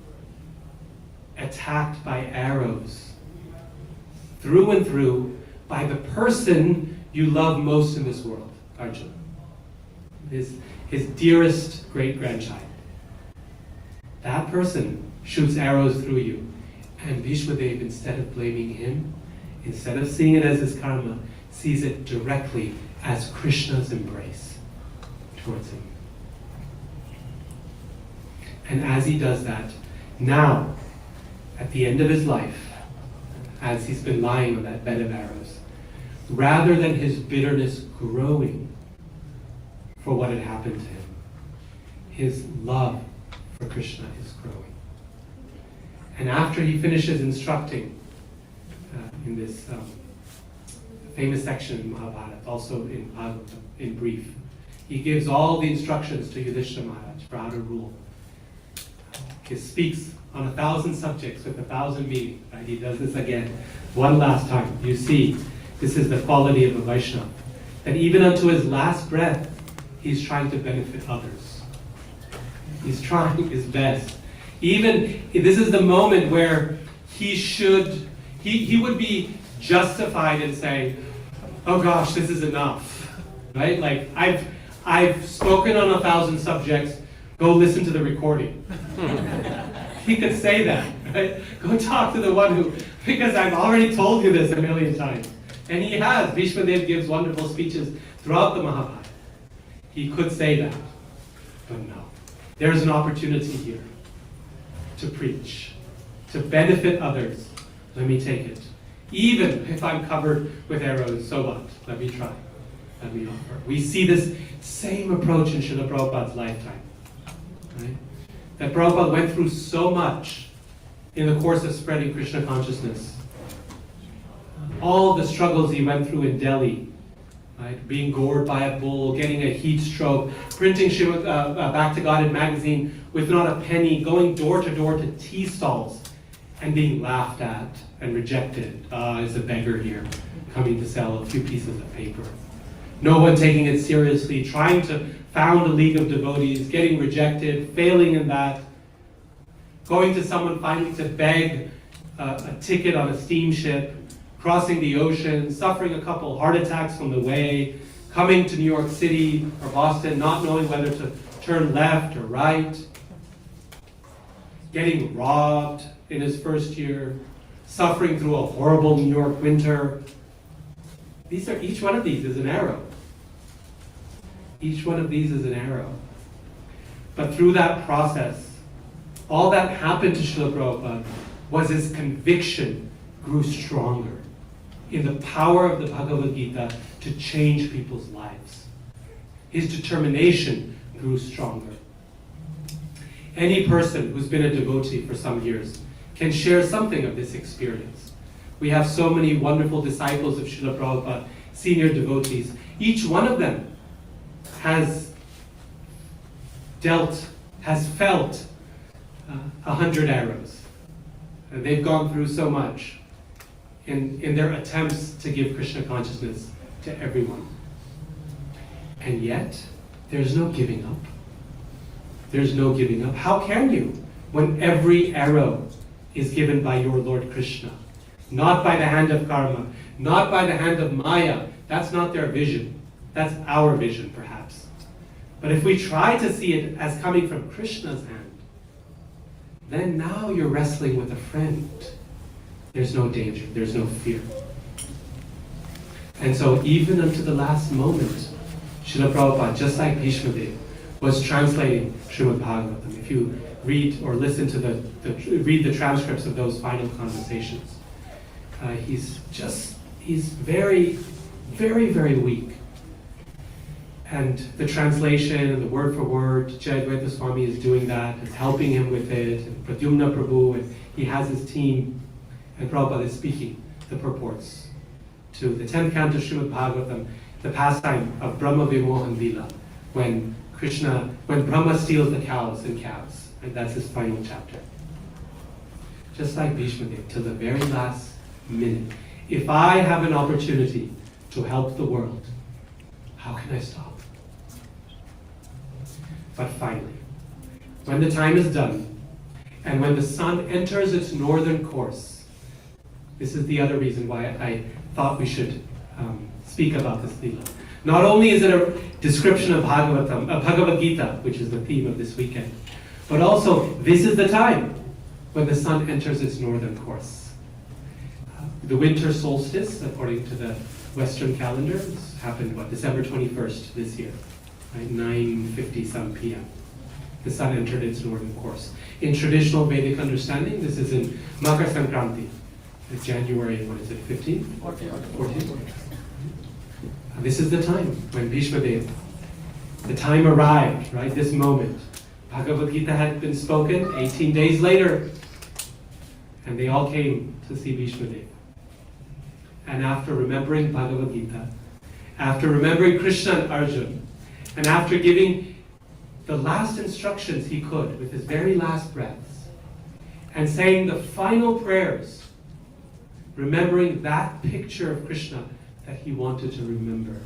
attacked by arrows through and through by the person you love most in this world, Arjuna. His dearest great-grandchild. That person shoots arrows through you. And Bhishma Dev, instead of blaming him, instead of seeing it as his karma, sees it directly as Krishna's embrace towards him. And as he does that, now, at the end of his life, as he's been lying on that bed of arrows, rather than his bitterness growing for what had happened to him, his love for Krishna is growing. And after he finishes instructing in this famous section in Mahabharata, also in Bhagavatam, in brief, he gives all the instructions to Yudhishthira Maharaj for how to rule. He speaks on 1,000 subjects with 1,000 meanings. Right? He does this again, one last time. You see, this is the quality of a Vaishnava. That even unto his last breath, he's trying to benefit others. He's trying his best. Even, this is the moment where he would be justified in saying, oh gosh, this is enough. Right? Like, I've spoken on 1,000 subjects, go listen to the recording. He could say that, right? Go talk to the one who, because I've already told you this 1,000,000 times. And he has. Bhishma Dev gives wonderful speeches throughout the Mahabharata. He could say that, but no. There's an opportunity here to preach, to benefit others. Let me take it. Even if I'm covered with arrows, so what? Let me try. Let me offer. We see this same approach in Srila Prabhupada's lifetime. Right? That Prabhupada went through so much in the course of spreading Krishna consciousness. All the struggles he went through in Delhi, right? Being gored by a bull, getting a heat stroke, printing Back to Godhead magazine with not a penny, going door to door to tea stalls and being laughed at and rejected. Is a beggar here coming to sell a few pieces of paper. No one taking it seriously, trying to found a league of devotees, getting rejected, failing in that, going to someone finally to beg a ticket on a steamship, crossing the ocean, suffering a couple heart attacks on the way, coming to New York City or Boston, not knowing whether to turn left or right. getting robbed in his first year, suffering through a horrible New York winter. Each one of these is an arrow. Each one of these is an arrow. But through that process, all that happened to Srila Prabhupada was his conviction grew stronger in the power of the Bhagavad Gita to change people's lives. His determination grew stronger. Any person who's been a devotee for some years can share something of this experience. We have so many wonderful disciples of Srila Prabhupada, senior devotees. Each one of them has felt 100 arrows. They've gone through so much in their attempts to give Krishna consciousness to everyone. And yet, there's no giving up. There's no giving up. How can you when every arrow is given by your Lord Krishna? Not by the hand of karma, not by the hand of Maya. That's not their vision. That's our vision, perhaps. But if we try to see it as coming from Krishna's hand, then now you're wrestling with a friend. There's no danger, there's no fear. And so even unto the last moment, Srila Prabhupada, just like Bhishma Dev, was translating Srimad Bhagavatam. If you read or listen to read the transcripts of those final conversations, he's very, very, very weak. And the translation and the word for word, Jayadvaita Swami is doing that, is helping him with it, and Pradyumna Prabhu, and he has his team, and Prabhupada is speaking the purports to the 10th canto Srimad Bhagavatam, the pastime of Brahma Vimohan Lila, when Brahma steals the cows and calves, and that's his final chapter. Just like Bhishma Dev, till the very last minute. If I have an opportunity to help the world, how can I stop? But finally, when the time is done, and when the sun enters its northern course, this is the other reason why I thought we should speak about this Leela. Not only is it a description of Bhagavad Gita, which is the theme of this weekend, but also this is the time when the sun enters its northern course. The winter solstice, according to the Western calendar, happened December 21st this year, right? 9:50 some p.m. The sun entered its northern course. In traditional Vedic understanding, this is in Makar Sankranti, January, 15th? 14th. This is the time when Bhishma Dev, the time arrived, right? This moment. Bhagavad Gita had been spoken 18 days later, and they all came to see Bhishma Dev. And after remembering Bhagavad Gita, after remembering Krishna and Arjuna, and after giving the last instructions he could with his very last breaths, and saying the final prayers, remembering that picture of Krishna that he wanted to remember,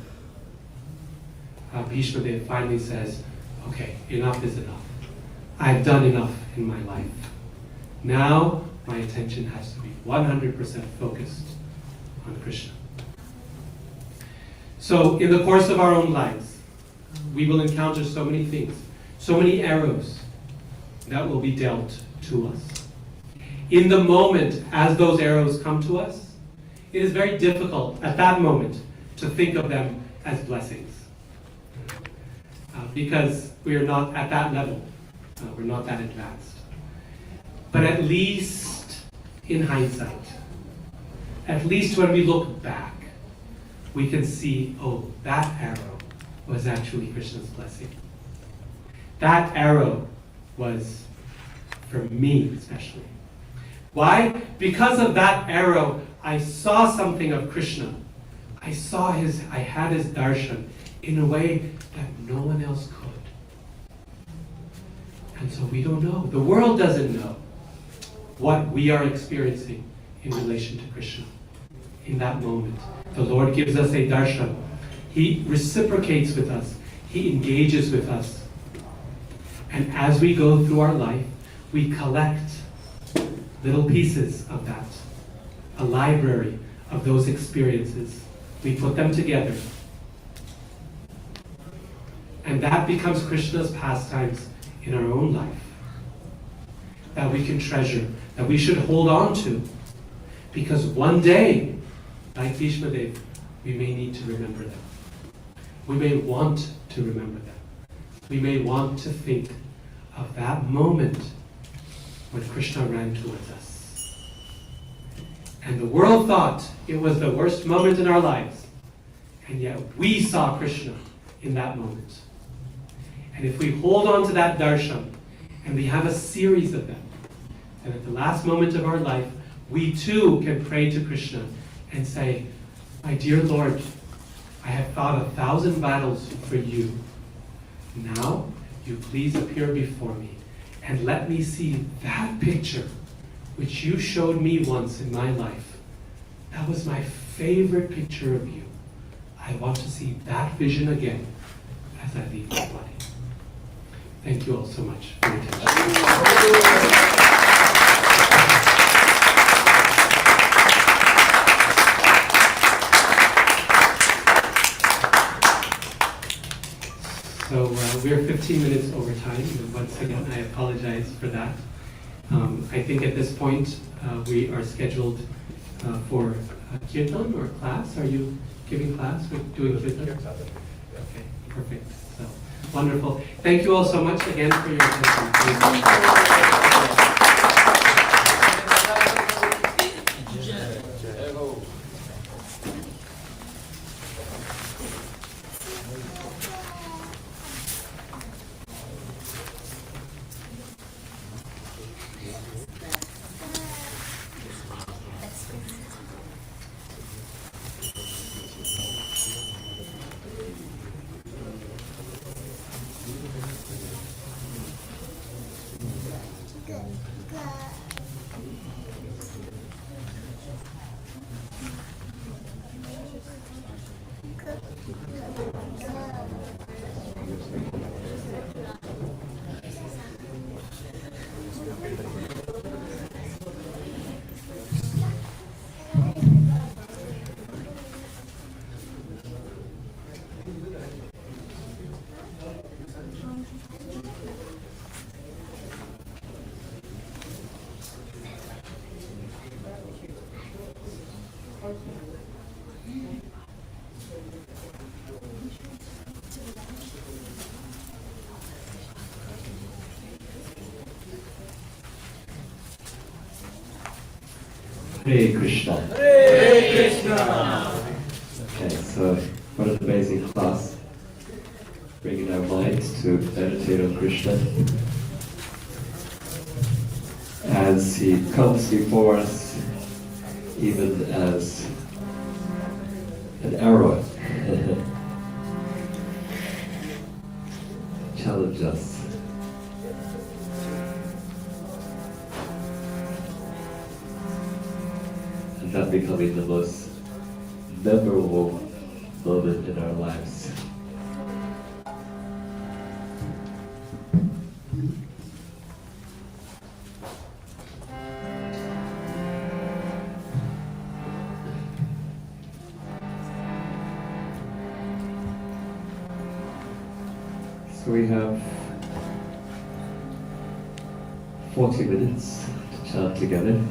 Bhishma Dev finally says, okay, enough is enough. I've done enough in my life. Now my attention has to be 100% focused on Krishna. So in the course of our own lives, we will encounter so many things, so many arrows that will be dealt to us. In the moment, as those arrows come to us, it is very difficult at that moment to think of them as blessings. Because we are not at that level. We're not that advanced. But at least in hindsight, at least when we look back, we can see, oh, that arrow was actually Krishna's blessing. That arrow was for me especially. Why? Because of that arrow, I saw something of Krishna. I had his darshan in a way that no one else could. And so we don't know. The world doesn't know what we are experiencing in relation to Krishna in that moment. The Lord gives us a darshan. He reciprocates with us. He engages with us. And as we go through our life, we collect little pieces of that, a library of those experiences. We put them together. And that becomes Krishna's pastimes in our own life. that we can treasure, that we should hold on to. Because one day, like Bhishma Dev, we may need to remember them. We may want to remember them. We may want to think of that moment when Krishna ran towards us. And the world thought it was the worst moment in our lives. And yet we saw Krishna in that moment. And if we hold on to that darshan, and we have a series of them, and at the last moment of our life, we too can pray to Krishna and say, my dear Lord, I have fought 1,000 battles for you. Now, you please appear before me and let me see that picture which you showed me once in my life. That was my favorite picture of you. I want to see that vision again as I leave my body. Thank you all so much for your attention. So we're 15 minutes over time, and once again, I apologize for that. I think at this point, we are scheduled for Kirtan or class. Are you giving class? We're doing Kirtan? Okay, perfect. So, wonderful. Thank you all so much again for your attention. Hare Krishna. Hare Krishna. Okay, so what an amazing class. Bringing our minds to meditate on Krishna as he comes before us, even as an arrow. Challenge us. And that becoming the most memorable moment in our lives. So we have 40 minutes to chant together.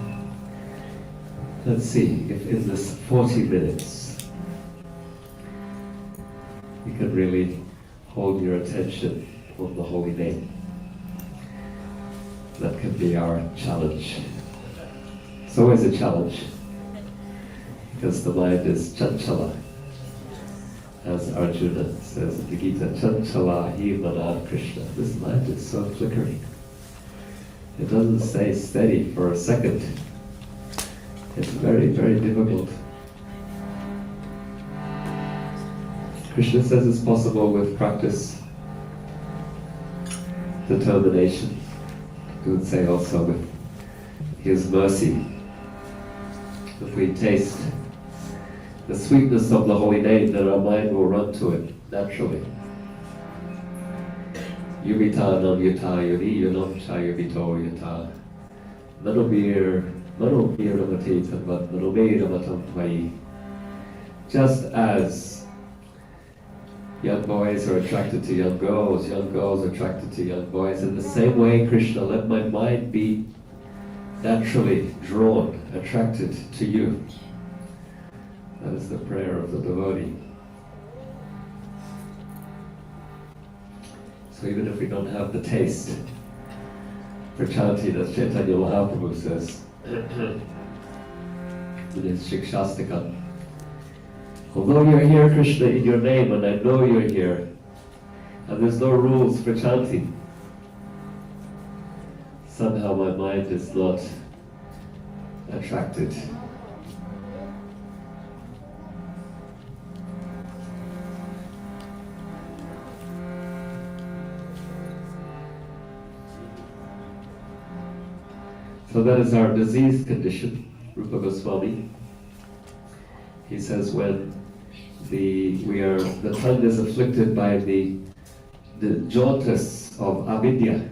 Let's see if in this 40 minutes you can really hold your attention on the holy name. That can be our challenge. It's always a challenge because the mind is chanchala. As Arjuna says in the Gita, chanchala hi manad Krishna. This mind is so flickering. It doesn't stay steady for a second. It's very, very difficult. Krishna says it's possible with practice, determination. He would say also with His mercy. If we taste the sweetness of the holy name, then our mind will run to it naturally. Yubita nam yuta yuri yunam cha yubito yuta. Just as young boys are attracted to young girls are attracted to young boys, in the same way, Krishna, let my mind be naturally drawn, attracted to you. That is the prayer of the devotee. So even if we don't have the taste for chanting, as Chaitanya Mahaprabhu says in his Shikshastika, although you're here, Krishna, in your name, and I know you're here, and there's no rules for chanting, somehow my mind is not attracted. So that is our disease condition, Rupa Goswami. He says when the tongue is afflicted by the jaundice of avidya,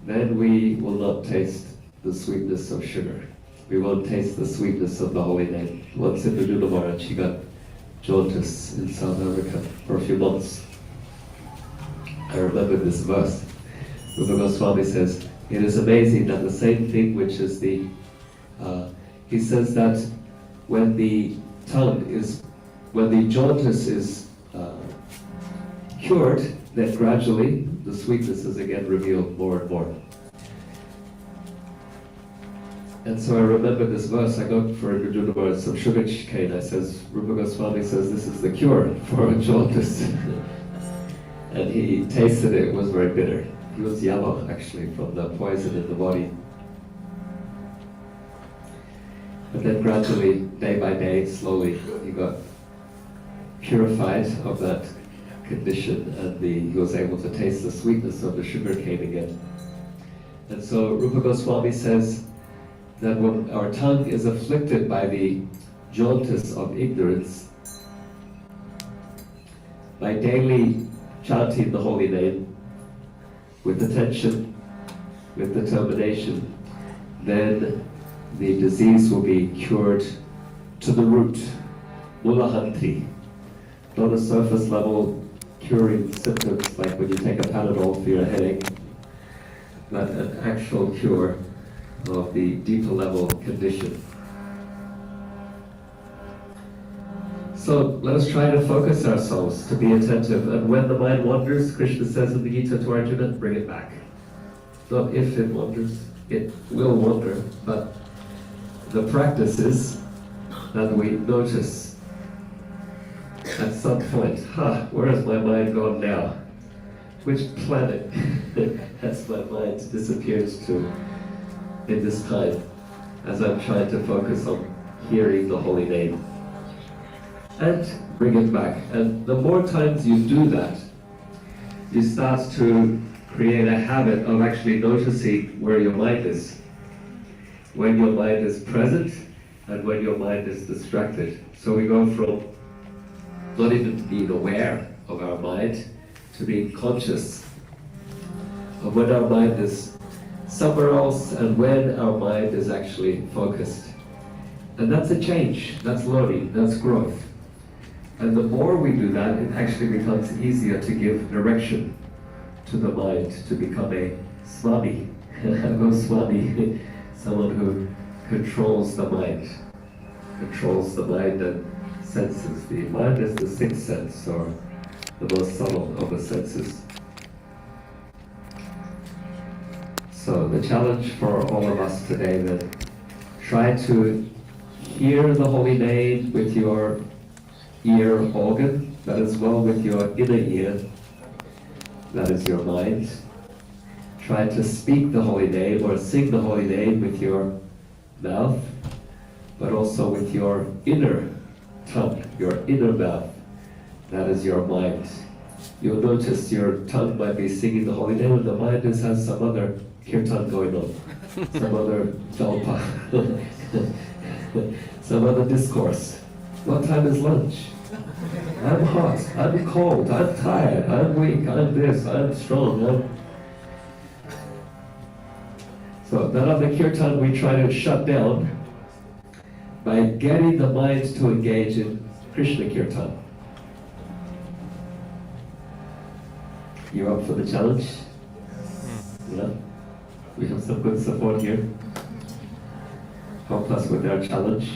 then we will not taste the sweetness of sugar. We won't taste the sweetness of the holy name. Once in Vijayanagar Maharaj, he got jaundice in South Africa for a few months. I remember this verse. Rupa Goswami says, it is amazing that the same thing which is he says that when the jaundice is cured, then gradually the sweetness is again revealed more and more. And so I remember this verse. I got for Vijayanagar some sugar cane. I says, Rupa Goswami says this is the cure for jaundice. And he tasted it, it was very bitter. He was yellow, actually, from the poison in the body. But then gradually, day by day, slowly, he got purified of that condition, and he was able to taste the sweetness of the sugar cane again. And so Rupa Goswami says that when our tongue is afflicted by the jaundice of ignorance, by daily chanting the holy name, with attention, with determination, then the disease will be cured to the root, mulahanti, not a surface level curing symptoms like when you take a Panadol for your headache, but an actual cure of the deeper level condition. So let us try to focus ourselves to be attentive, and when the mind wanders, Krishna says in the Gita to Arjuna, bring it back. Not if it wanders, it will wander, but the practice is that we notice at some point, where has my mind gone now? Which planet has my mind disappeared to in this time, as I'm trying to focus on hearing the holy name? And bring it back. And the more times you do that, you start to create a habit of actually noticing where your mind is. When your mind is present and when your mind is distracted. So we go from not even being aware of our mind to being conscious of when our mind is somewhere else and when our mind is actually focused. And that's a change, that's learning, that's growth. And the more we do that, it actually becomes easier to give direction to the mind, to become a swami, Goswami, someone who controls the mind and senses. The mind is the sixth sense, or the most subtle of the senses. So the challenge for all of us today then, try to hear the holy name with your ear organ, but as well with your inner ear, that is your mind. Try to speak the holy name or sing the holy name with your mouth, but also with your inner tongue, your inner mouth, that is your mind. You'll notice your tongue might be singing the holy name and the mind has some other kirtan going on, some other jalpa, some other discourse. What time is lunch? I'm hot, I'm cold, I'm tired, I'm weak, I'm this, I'm strong. So that on the kirtan we try to shut down by getting the mind to engage in Krishna kirtan. You up for the challenge? Yeah? We have some good support here. Help us with our challenge.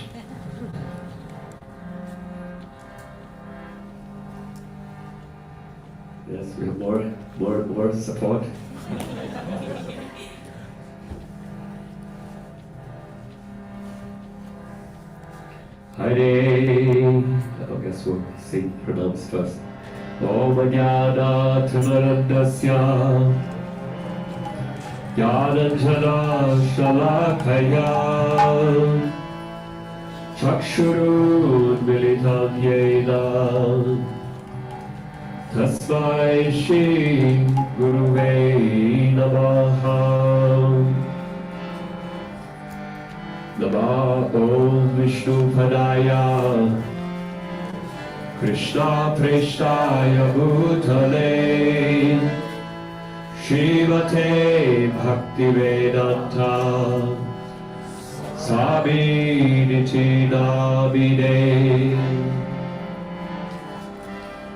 Yes, we have more support. Hare. I guess we'll sing, pronounce first. Om Jnana Timirandasya Jnananjana Shalakaya Chakshurunmilitam Yena Tasmai Shri Guruve Namaha Namo Vishnu Padaya Krishna Preshtaya Bhutale Shrimate Bhaktivedanta Sabiniti Namine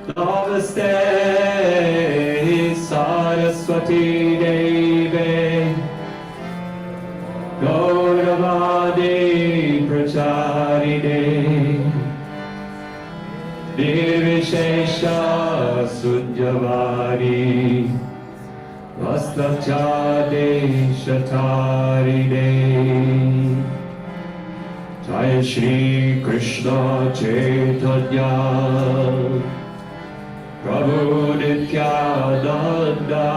Namaste Saraswati Deve Gauravade Pracharine Nirvishesha Sunjavari Vastavchade Shatarine Jaya Shri Krishna Chaitanya Prabhu Nityananda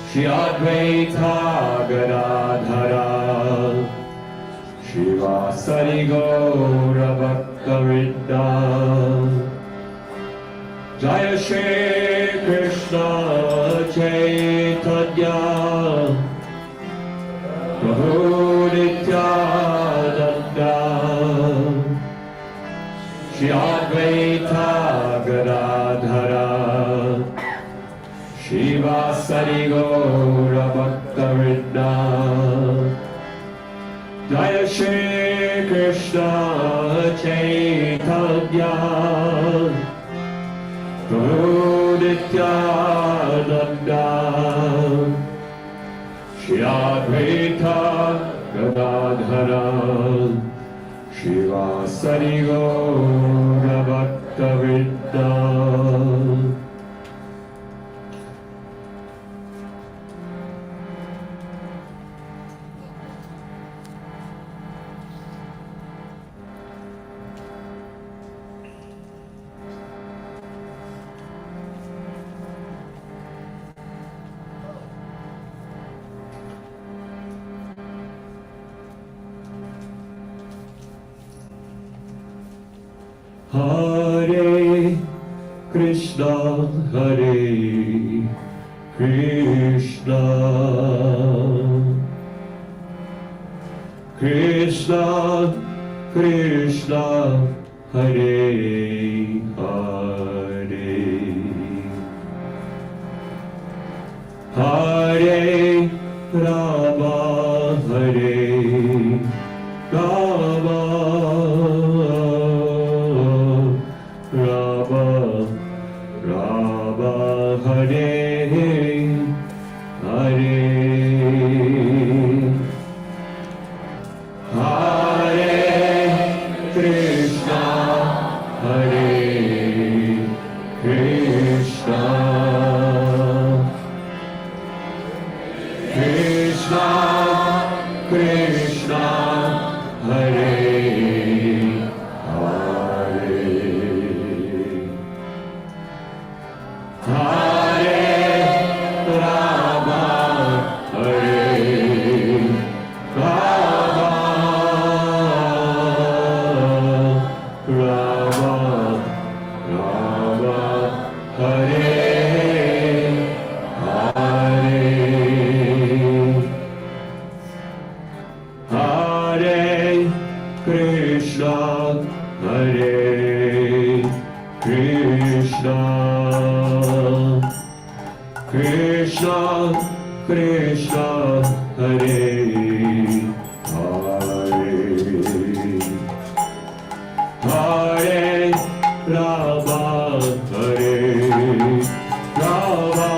Shri Advaita Gadadhara Shivasari Gaura Bhakta Jaya Shri Krishna Chaitanya Prabhu Nityananda Shri Advaita Gadadhara Shivasari Gaura Bhakta Jaya Shri Krishna Chaitanya Prabhu Nityananda Shri Advaita Gadadhara Shivasari Gaura Bhakta Hare Krishna, Hare Krishna, Krishna Krishna, Hare Hare, Hare Rama, Hare Rama, Rama Rama, Hare Hare, Hare Krishna, Hare Krishna, Krishna Krishna, Hare Hare, Hare Rama, Hare Rama, Rama Rama, Hare Hare, Hare Krishna, Hare Krishna, Krishna Krishna, Hare Hare, Hare Rama, Hare Rama,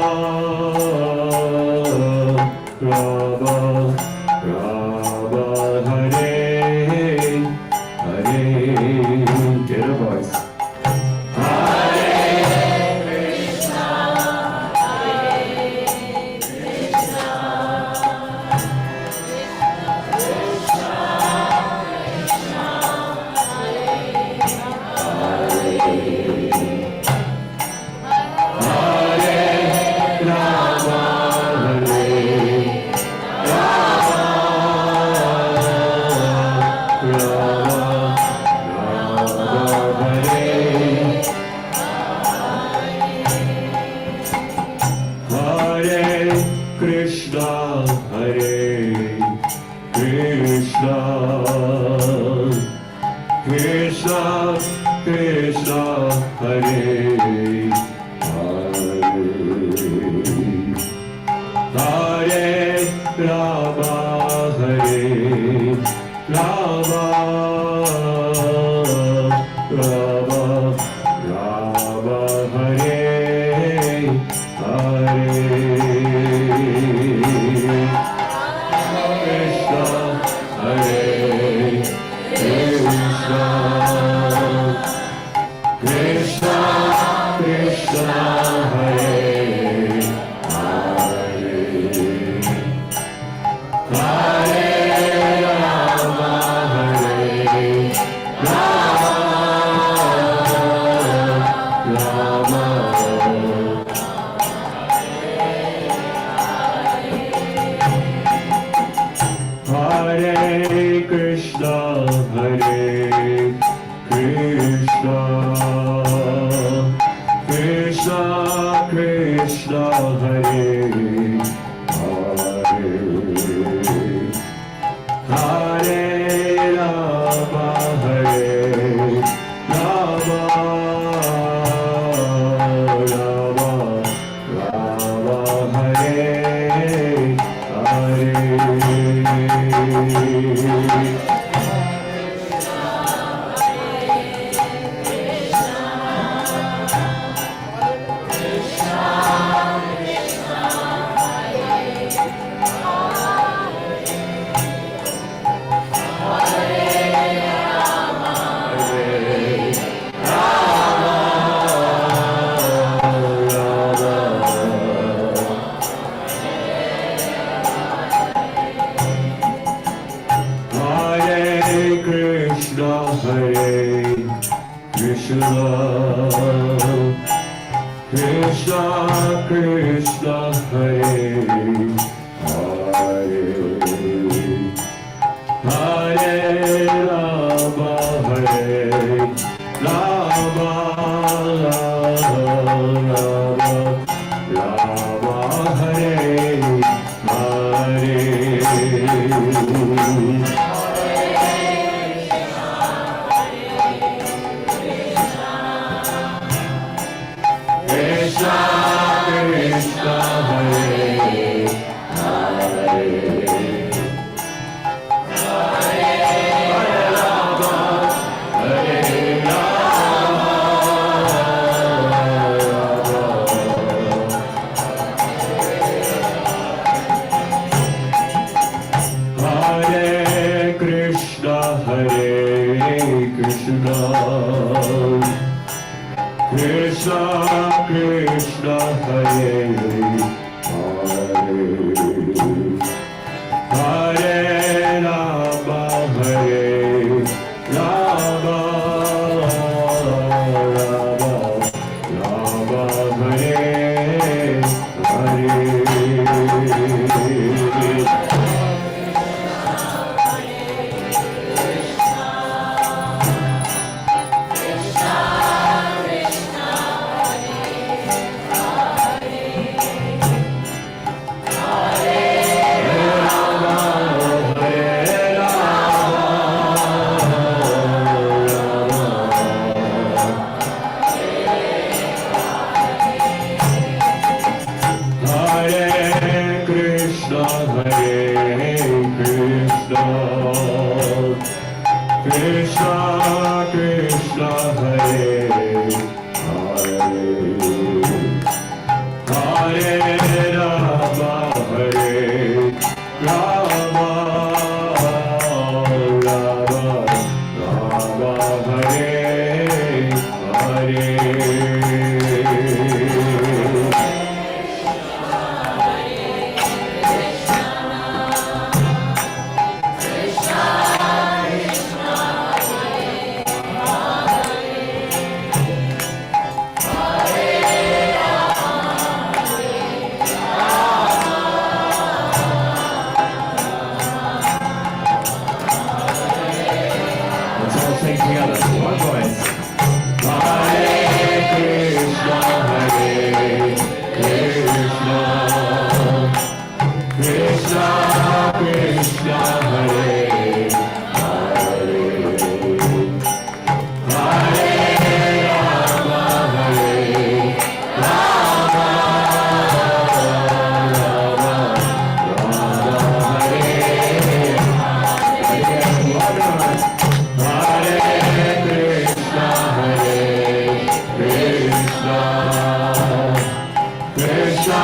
Krishna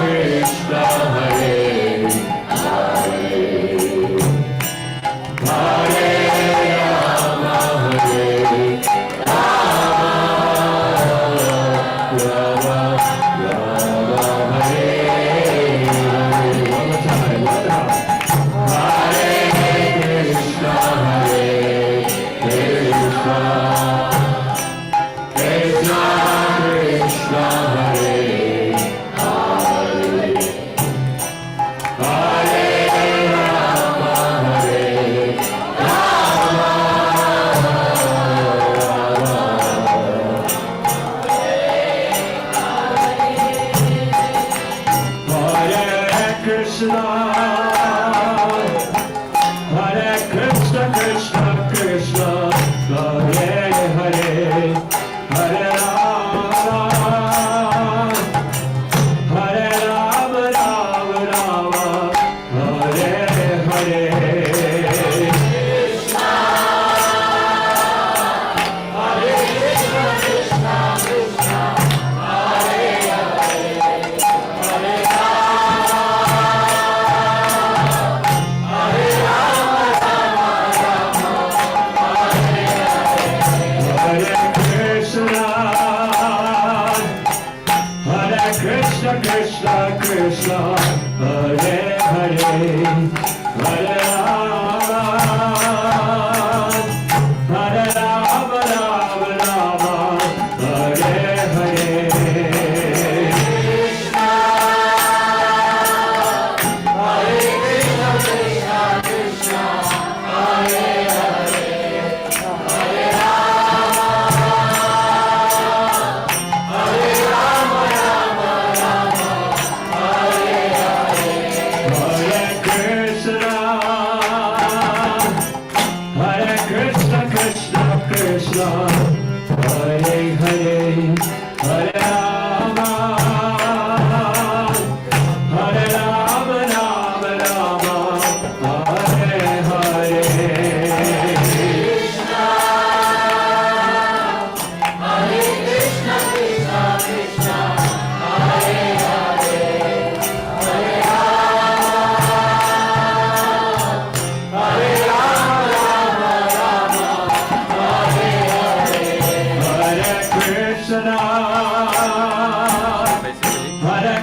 Krishna Hare Hare Hare Rama Hare Rama Rama Hare Hare. One more time. Hare Krishna Hare Krishna Krishna Krishna Hare Hare Hare Rama Hare Rama Hare Krishna Hare Krishna Krishna Krishna Hare Hare Hare Rama Hare Rama Rama Rama Hare Hare Krishna Krishna Krishna Hare Hare Hare Rama Hare Rama Rama Rama Hare Hare Krishna Hare Hare Hare Rama Hare Rama Rama Rama Hare Hare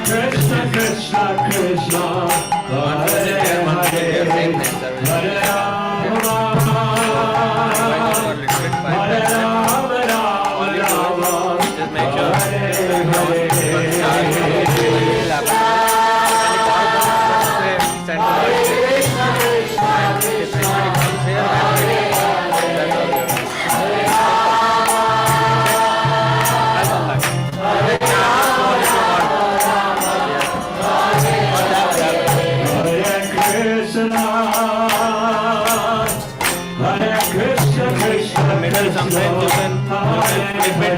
Krishna Krishna Hare Hare Hare Rama Hare Rama Rama Rama Hare Sometimes you can flip it.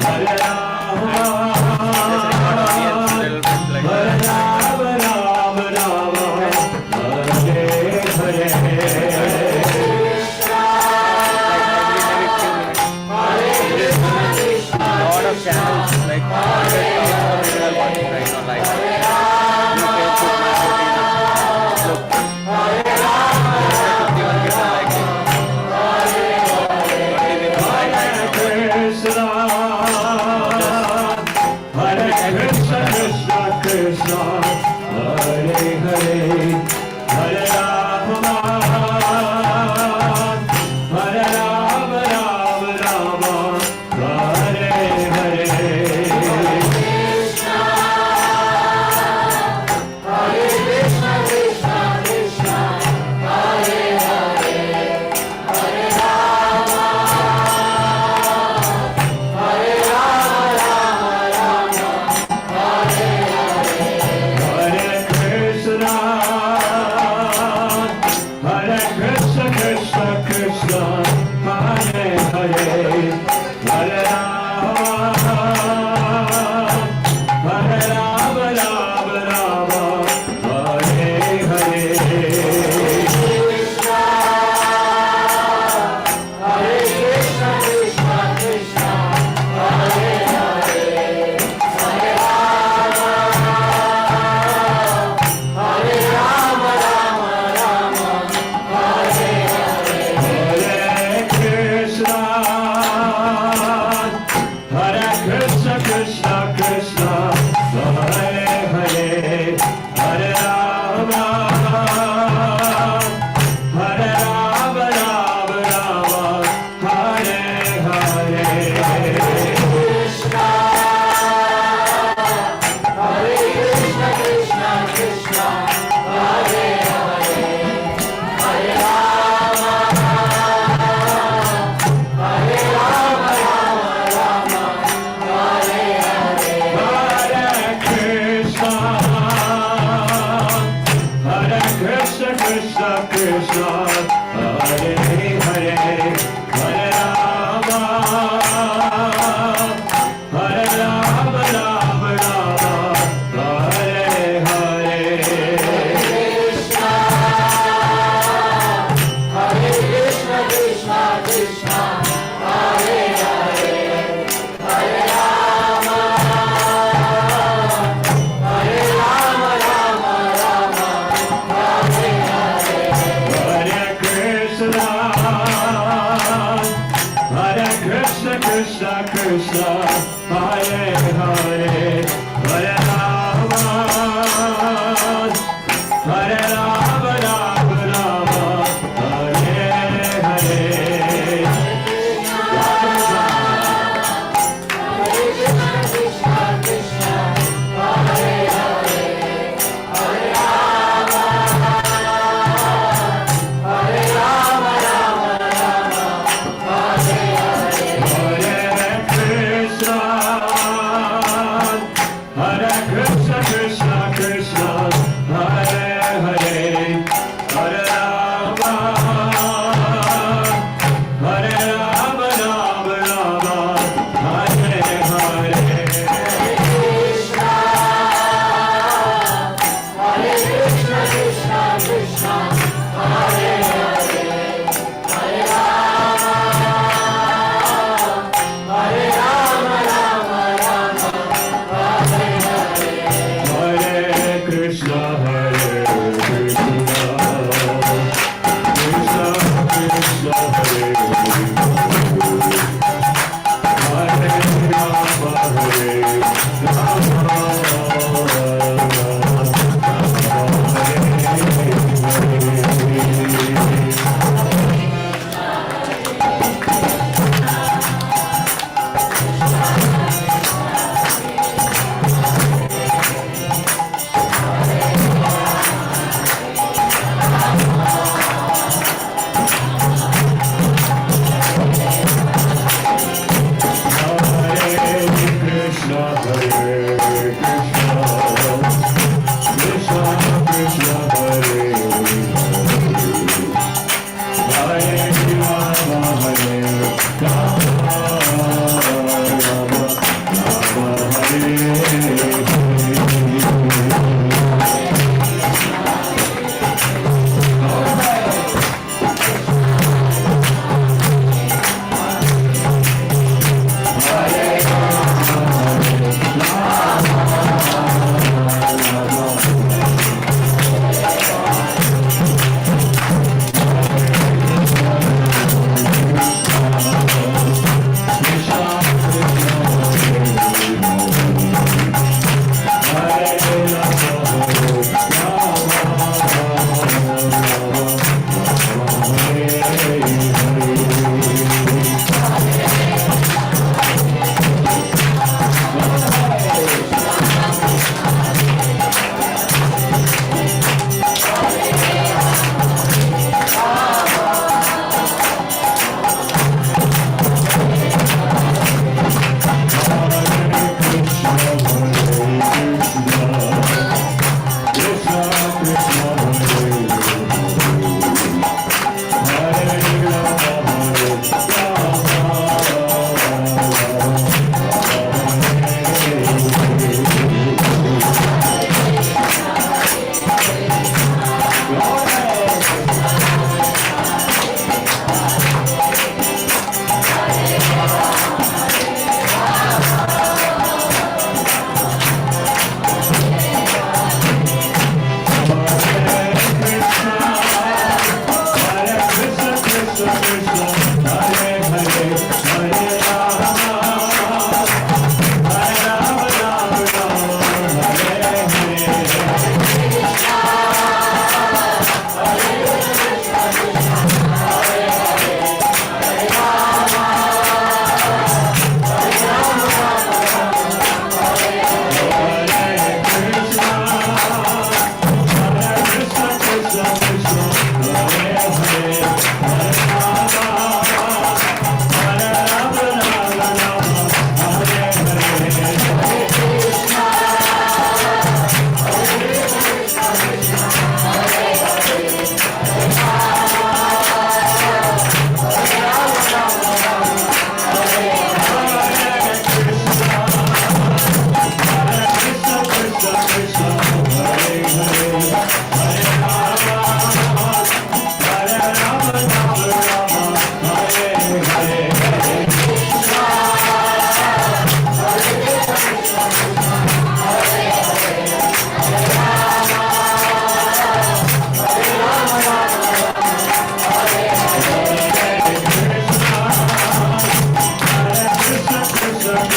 Hare Rama Hare Rama Rama Hare Hare Lot of channels like 100,000 original ones right now, like you can put my look. 51 Kirtan like this. Hare Krishna Krishna Krishna Hare Hare Hare Rama Hare Rama Rama Rama Hare Hare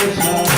Hare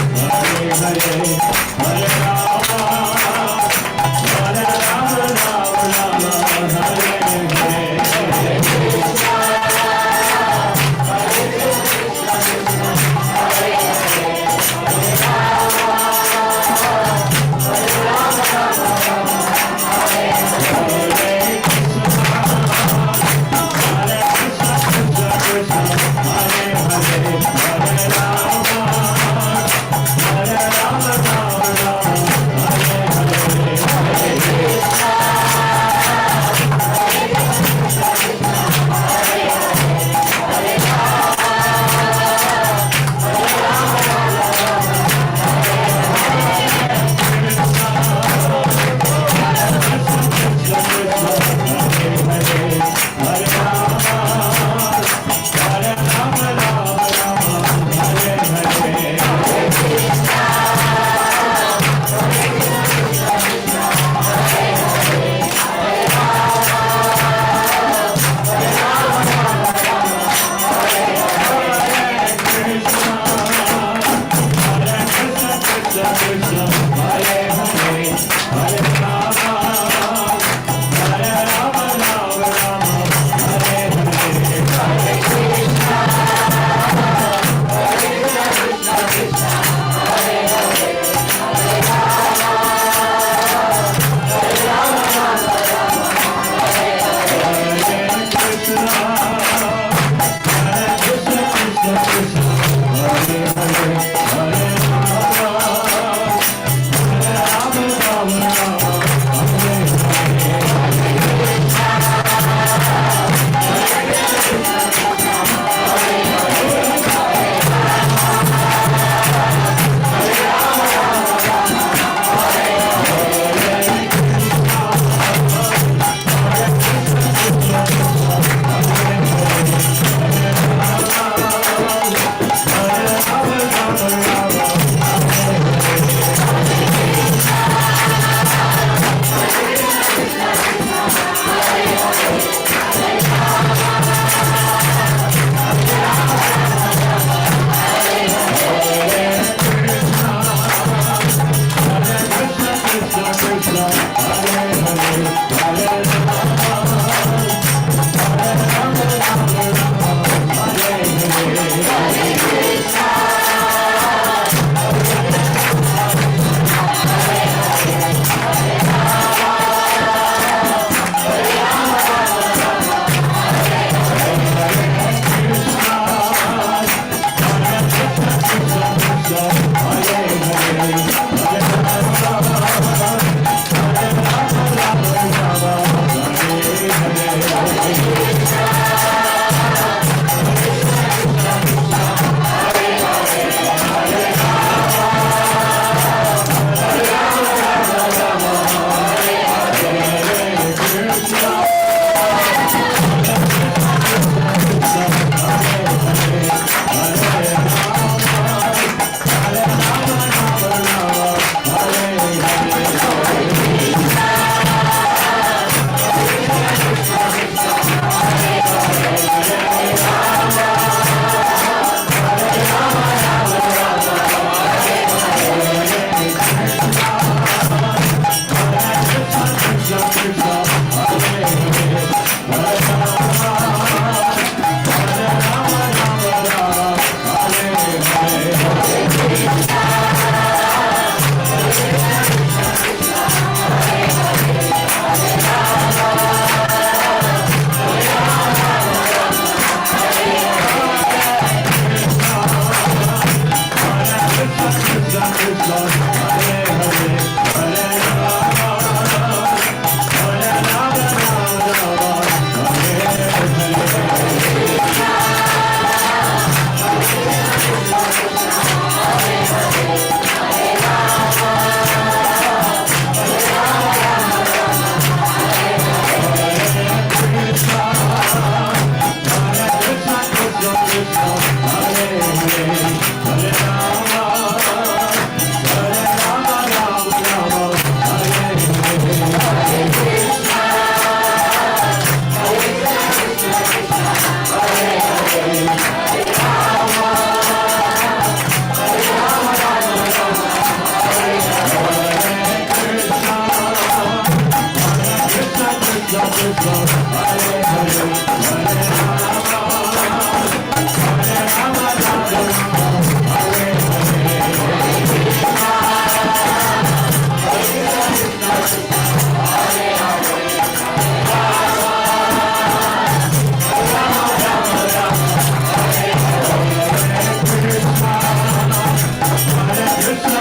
Hare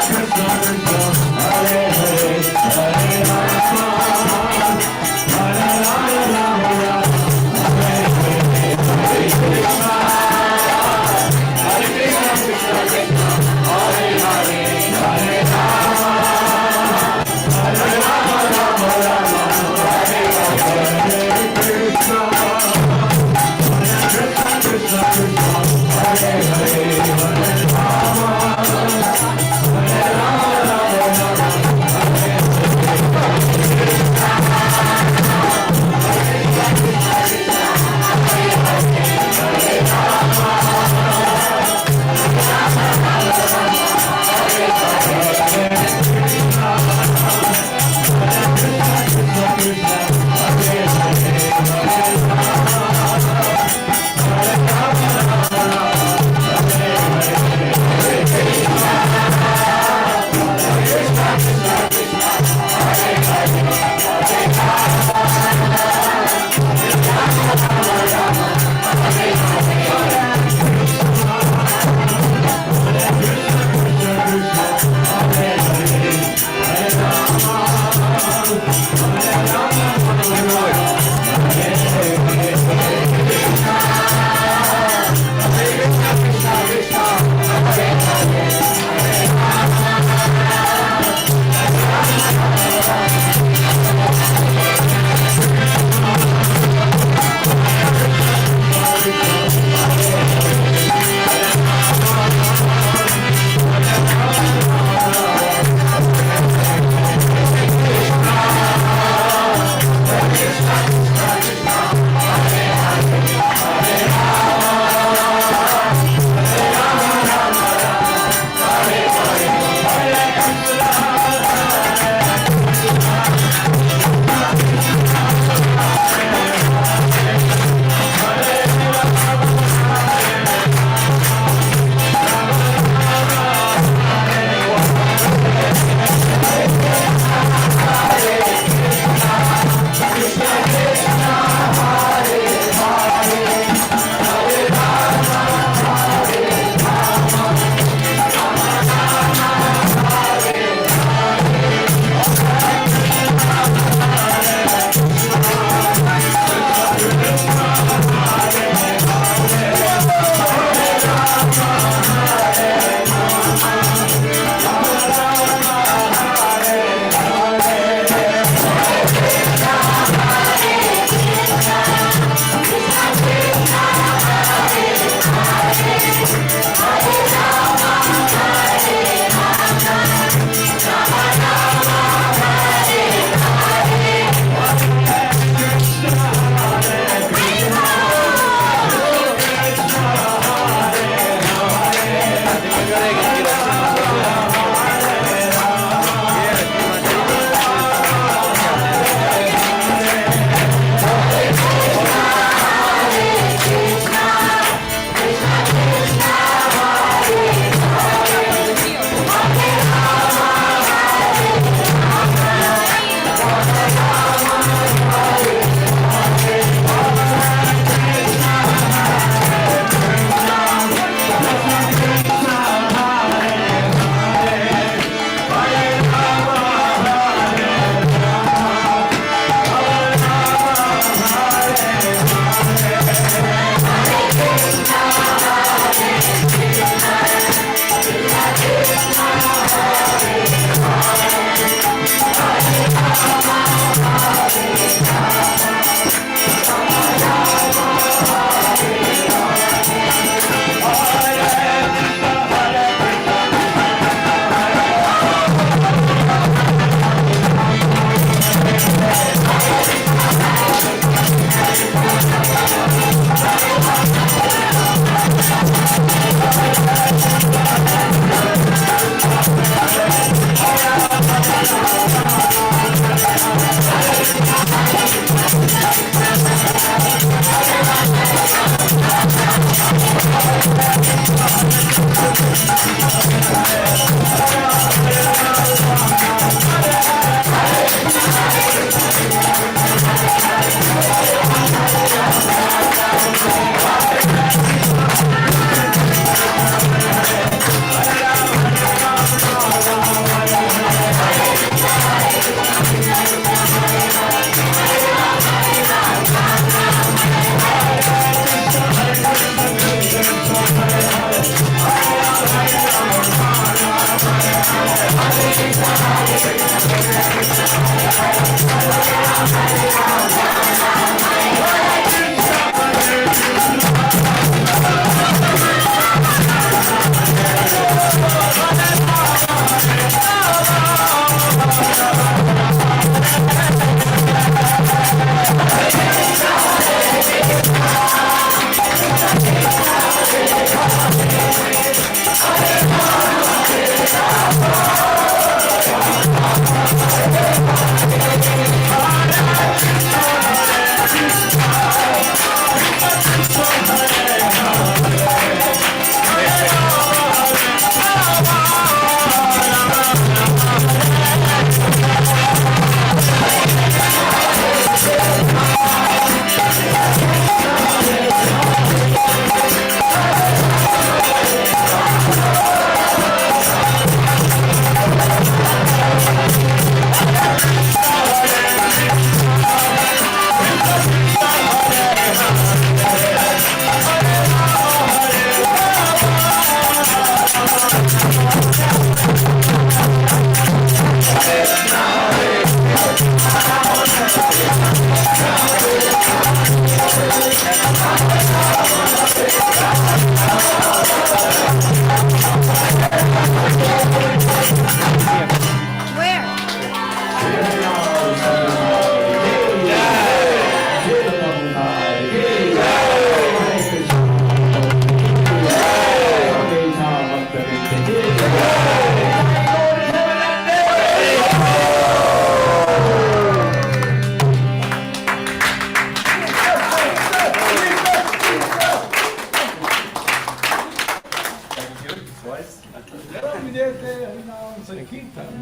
Kirtan.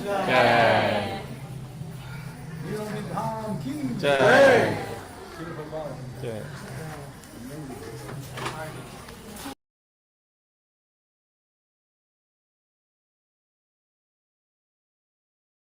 Jai. Dham ki Jai. Jai. Jai.